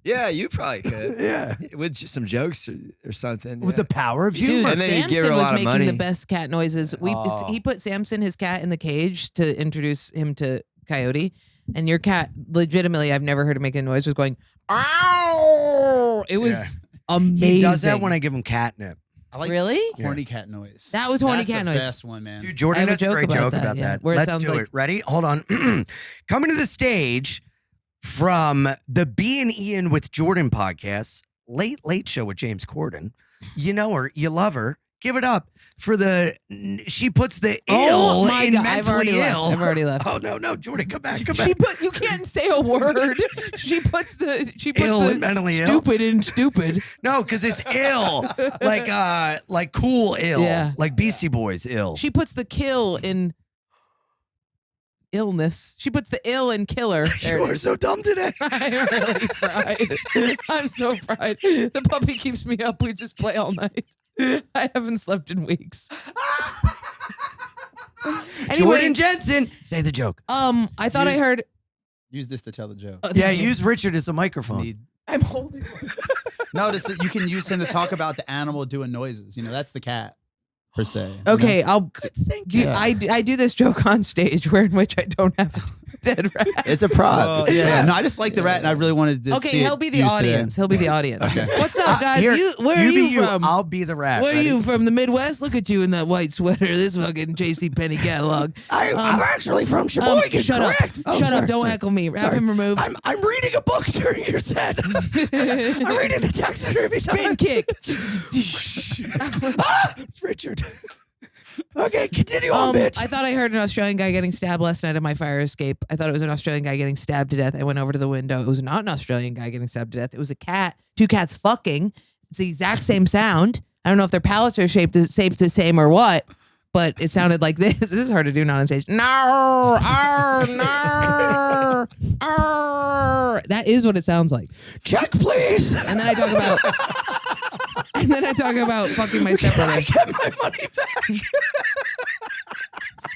Speaker 4: Yeah, you probably could.
Speaker 2: Yeah.
Speaker 4: With some jokes or something.
Speaker 2: With
Speaker 4: yeah.
Speaker 2: the power of
Speaker 3: Dude,
Speaker 2: humor.
Speaker 4: And then you give her
Speaker 3: Samson
Speaker 4: a
Speaker 3: was
Speaker 4: lot of
Speaker 3: making
Speaker 4: money.
Speaker 3: the best cat noises.
Speaker 2: Oh.
Speaker 3: He put Samson, his cat, in the cage to introduce him to Coyote. And your cat, legitimately, I've never heard him make a noise, was going, "Ow!" It was amazing.
Speaker 2: He does that when I give him catnip.
Speaker 5: I like
Speaker 3: Really?
Speaker 5: horny cat noise.
Speaker 3: That was horny
Speaker 5: That's
Speaker 3: cat
Speaker 5: the
Speaker 3: noise.
Speaker 5: best one, man.
Speaker 2: Dude,
Speaker 3: I
Speaker 2: Jordan
Speaker 3: have a
Speaker 2: has a
Speaker 3: joke
Speaker 2: great
Speaker 3: about
Speaker 2: joke
Speaker 3: that,
Speaker 2: about
Speaker 3: yeah,
Speaker 2: that.
Speaker 3: where it
Speaker 2: Let's
Speaker 3: sounds
Speaker 2: do
Speaker 3: like-
Speaker 2: it. Ready? Hold on. Coming to the stage from the Bein Ian with Jordan podcast, Late Show with James Corden. You know her, you love her. Give it up for she puts the ill
Speaker 3: my
Speaker 2: in
Speaker 3: God,
Speaker 2: mentally ill.
Speaker 3: I've already left.
Speaker 2: Oh no, Jordan, come back, come back.
Speaker 3: You can't say a word. She puts
Speaker 2: Ill
Speaker 3: the
Speaker 2: and mentally ill?
Speaker 3: stupid in stupid.
Speaker 2: No, because it's ill, like cool ill,
Speaker 3: Yeah.
Speaker 2: like Beastie Boys ill.
Speaker 3: She puts the kill in illness. She puts the ill in killer. There
Speaker 2: You
Speaker 3: it
Speaker 2: are
Speaker 3: is.
Speaker 2: so dumb today.
Speaker 3: I'm really fried. I'm so fried. The puppy keeps me up. We just play all night. I haven't slept in weeks. Anyway,
Speaker 2: Jordan Jensen, say the joke.
Speaker 3: I thought I
Speaker 5: Use-
Speaker 3: heard.
Speaker 5: Use this to tell the joke.
Speaker 2: Yeah, use Richard as a microphone.
Speaker 5: Need-
Speaker 3: I'm holding one.
Speaker 5: No, you can use him to talk about the animal doing noises. You know, that's the cat per se. you
Speaker 3: Okay,
Speaker 5: know?
Speaker 3: I'll.
Speaker 2: Good thinking.
Speaker 3: Do, I do this joke on stage where in which I don't have a dead rat.
Speaker 4: It's a prop.
Speaker 5: Well,
Speaker 4: It's a
Speaker 5: yeah.
Speaker 4: prop.
Speaker 5: No, I just like the rat, and I really wanted to.
Speaker 3: Okay,
Speaker 5: see
Speaker 3: he'll
Speaker 5: it
Speaker 3: be the
Speaker 5: used today.
Speaker 3: audience. He'll be the audience.
Speaker 5: Okay.
Speaker 3: What's up, guys?
Speaker 2: Here,
Speaker 3: Where are you
Speaker 2: be
Speaker 3: from?
Speaker 2: I'll be the rat.
Speaker 3: Where are
Speaker 2: Ready?
Speaker 3: you from? The Midwest? Look at you in that white sweater. This fucking J.C. Penney catalog.
Speaker 2: I'm actually from Sheboygan.
Speaker 3: Shut
Speaker 2: correct.
Speaker 3: up!
Speaker 2: Oh,
Speaker 3: Shut
Speaker 2: sorry,
Speaker 3: up! Don't
Speaker 2: sorry.
Speaker 3: heckle me. Have
Speaker 2: Sorry.
Speaker 3: him removed.
Speaker 2: I'm reading a book during your set. I'm reading the taxidermy.
Speaker 3: Spin kick.
Speaker 2: Richard. Okay, continue on, bitch.
Speaker 3: I thought I heard an Australian guy getting stabbed last night at my fire escape. I thought it was an Australian guy getting stabbed to death. I went over to the window. It was not an Australian guy getting stabbed to death. It was a cat. Two cats fucking. It's the exact same sound. I don't know if their palates are shaped the same or what, but it sounded like this. This is hard to do not on stage. No, no, that is what it sounds like.
Speaker 2: Check, please.
Speaker 3: And then I talk about. And then I talk about fucking my stepbrother.
Speaker 2: Get my money back.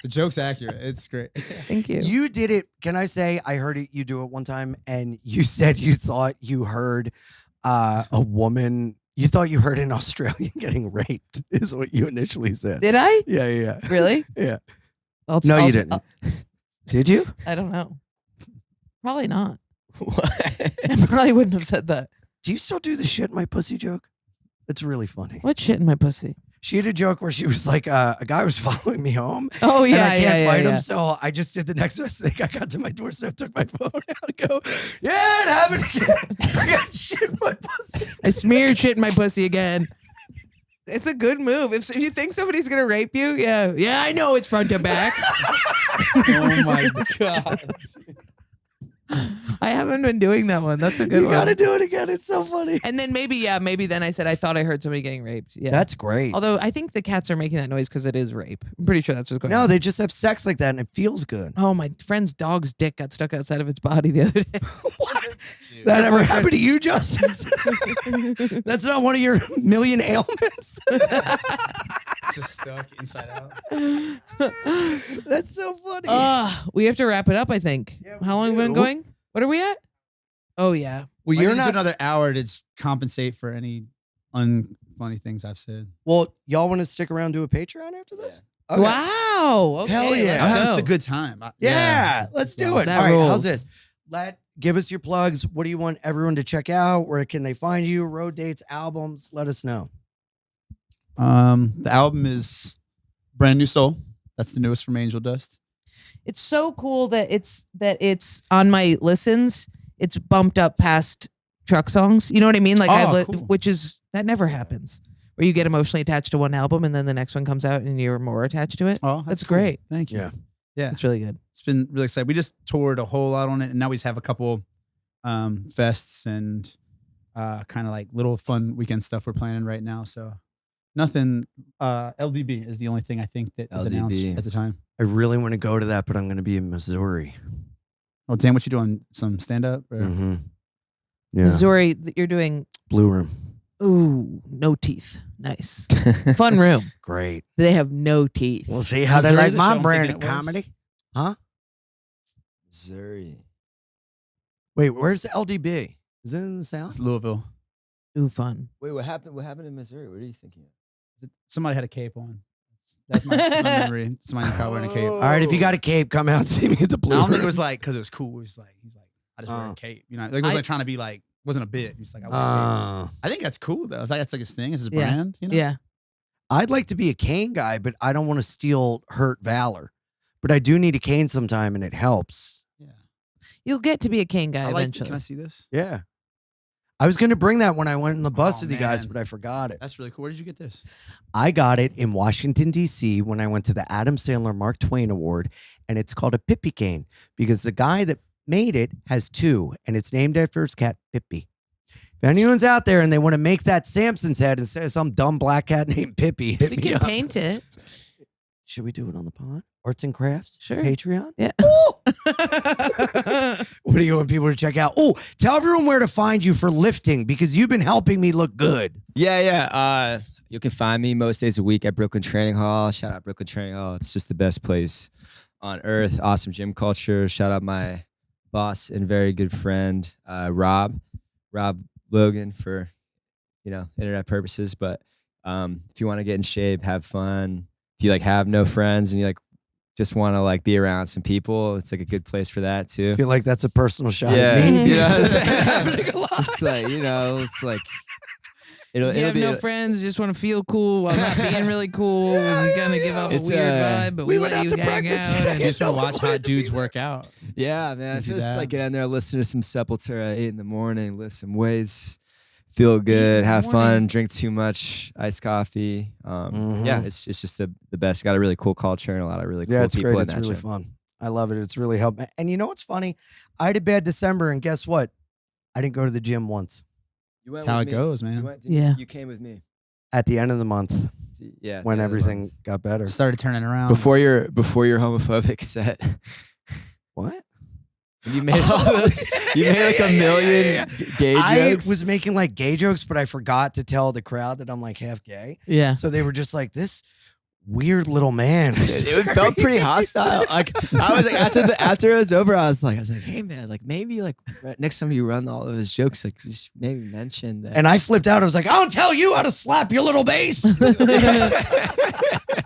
Speaker 5: The joke's accurate. It's great.
Speaker 3: Thank you.
Speaker 2: You did it. Can I say I heard it? You do it one time, and you said you thought you heard a woman. You thought you heard an Australian getting raped. Is what you initially said.
Speaker 3: Did I?
Speaker 2: Yeah.
Speaker 3: Really?
Speaker 2: Yeah.
Speaker 3: I'll-
Speaker 2: No,
Speaker 3: I'll-
Speaker 2: you didn't. Did you?
Speaker 3: I don't know. Probably not.
Speaker 4: What?
Speaker 3: I probably wouldn't have said that.
Speaker 2: Do you still do the shit in my pussy joke? It's really funny.
Speaker 3: What shit in my pussy?
Speaker 2: She had a joke where she was like, a guy was following me home.
Speaker 3: Oh
Speaker 2: And
Speaker 3: yeah,
Speaker 2: I can't
Speaker 3: yeah,
Speaker 2: fight
Speaker 3: yeah.
Speaker 2: him, so I just did the next best thing. I got to my doorstep, took my phone out, and go, yeah, it happened again. I got shit in my pussy.
Speaker 3: I smeared shit in my pussy again. It's a good move. If you think somebody's gonna rape you, yeah, I know it's front to back.
Speaker 5: Oh my god.
Speaker 3: I haven't been doing that one. That's a good
Speaker 2: You
Speaker 3: one.
Speaker 2: got to do it again. It's so funny.
Speaker 3: And then maybe then I said I thought I heard somebody getting raped. Yeah,
Speaker 2: That's great.
Speaker 3: Although I think the cats are making that noise because it is rape. I'm pretty sure that's what's going
Speaker 2: No,
Speaker 3: on.
Speaker 2: they just have sex like that, and it feels good.
Speaker 3: Oh, my friend's dog's dick got stuck outside of its body the other day.
Speaker 2: What? That ever happened to you, Justice? That's not one of your million ailments.
Speaker 5: Just stuck inside out.
Speaker 2: That's so funny.
Speaker 3: We have to wrap it up, I think.
Speaker 2: Yeah, we
Speaker 3: How long have we been
Speaker 2: do.
Speaker 3: going? What are we at? Oh, yeah.
Speaker 5: Well,
Speaker 2: you're
Speaker 5: you're not
Speaker 2: not-
Speaker 5: another hour to compensate for any unfunny things I've said.
Speaker 2: Well, y'all want to stick around to a Patreon after this? Okay.
Speaker 3: Wow. Okay,
Speaker 2: Hell yeah.
Speaker 3: let's
Speaker 5: I'm having
Speaker 3: go.
Speaker 5: such a good time.
Speaker 2: Yeah, let's do it.
Speaker 3: That
Speaker 2: All right, how's
Speaker 3: rules.
Speaker 2: this? Give us your plugs. What do you want everyone to check out? Where can they find you? Road dates, albums? Let us know.
Speaker 5: The album is Brand New Soul. That's the newest from Angel Dust.
Speaker 3: It's so cool that it's on my listens. It's bumped up past truck songs. You know what I mean? Like
Speaker 5: Cool.
Speaker 3: which is that never happens. Where you get emotionally attached to one album and then the next one comes out and you're more attached to it.
Speaker 5: Oh,
Speaker 3: That's
Speaker 5: cool.
Speaker 3: great.
Speaker 5: Thank you.
Speaker 2: Yeah.
Speaker 5: Yeah.
Speaker 3: It's really good.
Speaker 5: It's been really exciting. We just toured a whole lot on it, and now we just have a couple fests and kind of like little fun weekend stuff we're planning right now. So nothing. LDB is the only thing I think that was announced
Speaker 4: LDB.
Speaker 5: at the time.
Speaker 2: I really want to go to that, but I'm going to be in Missouri.
Speaker 5: Oh, Dan, what you doing? Some stand up?
Speaker 2: Mm-hmm. Yeah.
Speaker 3: Missouri, you're doing
Speaker 2: Blue Room.
Speaker 3: ooh, no teeth. Nice. Fun room.
Speaker 2: Great.
Speaker 3: They have no teeth.
Speaker 2: We'll see how they
Speaker 5: Missouri
Speaker 2: like
Speaker 5: the
Speaker 2: my
Speaker 5: show? I'm
Speaker 2: brand
Speaker 5: thinking
Speaker 2: of
Speaker 5: it was.
Speaker 2: comedy. Huh?
Speaker 4: Missouri.
Speaker 2: Wait, where's LDB? Is it in the South?
Speaker 5: It's Louisville.
Speaker 3: Ooh, fun.
Speaker 4: Wait, what happened? What happened in Missouri? What are you thinking of?
Speaker 5: Somebody had a cape on. That's my memory. Somebody in the car wearing a cape.
Speaker 2: All right, if you got a cape, come out and see me at the
Speaker 5: I
Speaker 2: Blue
Speaker 5: don't think
Speaker 2: Room.
Speaker 5: it was like because it was cool. It was like he's like I just wear
Speaker 2: Oh.
Speaker 5: a cape. You know, like, it wasn't like trying to be like wasn't a bit. He was like I wear a cape.
Speaker 2: Oh.
Speaker 5: I think that's cool though. I think that's like his thing. It's his
Speaker 3: Yeah.
Speaker 5: brand. You know?
Speaker 3: Yeah.
Speaker 2: I'd like to be a cane guy, but I don't want to steal hurt valor. But I do need a cane sometime, and it helps.
Speaker 5: Yeah.
Speaker 3: You'll get to be a cane guy eventually.
Speaker 5: Can I see this?
Speaker 2: Yeah. I was going to bring that when I went in the bus
Speaker 5: Oh,
Speaker 2: with you guys,
Speaker 5: man.
Speaker 2: but I forgot it.
Speaker 5: That's really cool. Where did you get this?
Speaker 2: I got it in Washington, D.C. when I went to the Adam Sandler Mark Twain Award, and it's called a Pippi cane because the guy that made it has two, and it's named after his cat, Pippi. If anyone's out there and they want to make that Samson's head instead of some dumb black cat named Pippi, hit
Speaker 3: We
Speaker 2: me
Speaker 3: can
Speaker 2: up.
Speaker 3: paint it.
Speaker 2: Should we do it on the pod? Arts and crafts?
Speaker 3: Sure.
Speaker 2: Patreon?
Speaker 3: Yeah.
Speaker 2: What do you want people to check out? Oh, tell everyone where to find you for lifting because you've been helping me look good.
Speaker 4: Yeah. You can find me most days a week at Brooklyn Training Hall. Shout out Brooklyn Training Hall. It's just the best place on earth. Awesome gym culture. Shout out my boss and very good friend, Rob Logan, for internet purposes. But if you want to get in shape, have fun, if you have no friends and you just want to be around some people, it's a good place for that too.
Speaker 2: I feel like that's a personal shot
Speaker 4: Yeah,
Speaker 2: at me.
Speaker 4: It'll
Speaker 3: You have
Speaker 4: be
Speaker 3: no friends, you just want to feel cool while not being really cool. You kind of give off a
Speaker 4: It's,
Speaker 3: weird vibe, but we
Speaker 2: went
Speaker 3: let
Speaker 2: out
Speaker 3: you
Speaker 2: to
Speaker 3: hang
Speaker 2: breakfast
Speaker 3: out.
Speaker 2: today.
Speaker 3: And
Speaker 5: You just want to watch hot dudes work out.
Speaker 4: Yeah, man.
Speaker 5: Do
Speaker 4: Just
Speaker 5: that.
Speaker 4: get in there, listen to some Sepultura at 8 a.m, lift some weights, feel good, have fun, drink too much iced coffee. Yeah, it's just the best. We got a really cool culture and a lot of really cool
Speaker 2: Yeah, it's
Speaker 4: people
Speaker 2: great.
Speaker 4: in
Speaker 2: It's
Speaker 4: that
Speaker 2: really
Speaker 4: gym.
Speaker 2: fun. I love it. It's really helped. And you know what's funny? I had a bad December, and guess what? I didn't go to the gym once.
Speaker 4: You went
Speaker 5: That's how
Speaker 4: with
Speaker 5: it
Speaker 4: me.
Speaker 5: goes,
Speaker 4: You
Speaker 5: man.
Speaker 4: went to,
Speaker 3: Yeah.
Speaker 4: You came with me.
Speaker 2: At the end of the month,
Speaker 4: Yeah.
Speaker 2: when
Speaker 4: the end of the
Speaker 2: everything
Speaker 4: month.
Speaker 2: got better.
Speaker 5: Started turning around.
Speaker 4: before your homophobic set.
Speaker 2: What?
Speaker 4: You made all those. You made a million gay
Speaker 2: I
Speaker 4: jokes.
Speaker 2: was making gay jokes, but I forgot to tell the crowd that I'm half gay.
Speaker 3: Yeah.
Speaker 2: So they were just like, this weird little man.
Speaker 4: It felt pretty hostile. I was after it was over, I was like, hey man, maybe next time you run all of his jokes, just maybe mention that.
Speaker 2: And I flipped out. I was like, I'll tell you how to slap your little bass.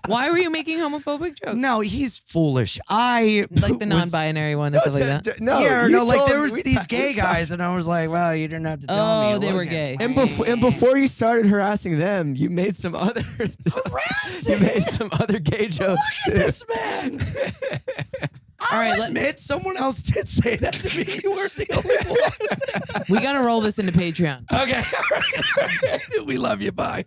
Speaker 3: Why were you making homophobic jokes?
Speaker 2: No, he's foolish. I
Speaker 3: Like the non-binary one and stuff like that.
Speaker 4: No,
Speaker 2: yeah,
Speaker 4: you
Speaker 2: no,
Speaker 4: told
Speaker 2: there
Speaker 4: me-
Speaker 2: was
Speaker 4: we
Speaker 2: these
Speaker 4: ta-
Speaker 2: gay
Speaker 4: we
Speaker 2: guys, and I was like, well, you didn't have to tell me.
Speaker 3: Oh, they
Speaker 2: Look
Speaker 3: were
Speaker 2: at
Speaker 3: gay.
Speaker 2: me.
Speaker 4: And before you started harassing them, you made some other
Speaker 2: Harassing?
Speaker 4: you made some other gay jokes too.
Speaker 2: This man.
Speaker 3: All right,
Speaker 2: I'll admit someone else did say that to me. You weren't the only one.
Speaker 3: We got to roll this into Patreon.
Speaker 2: Okay. We love you. Bye.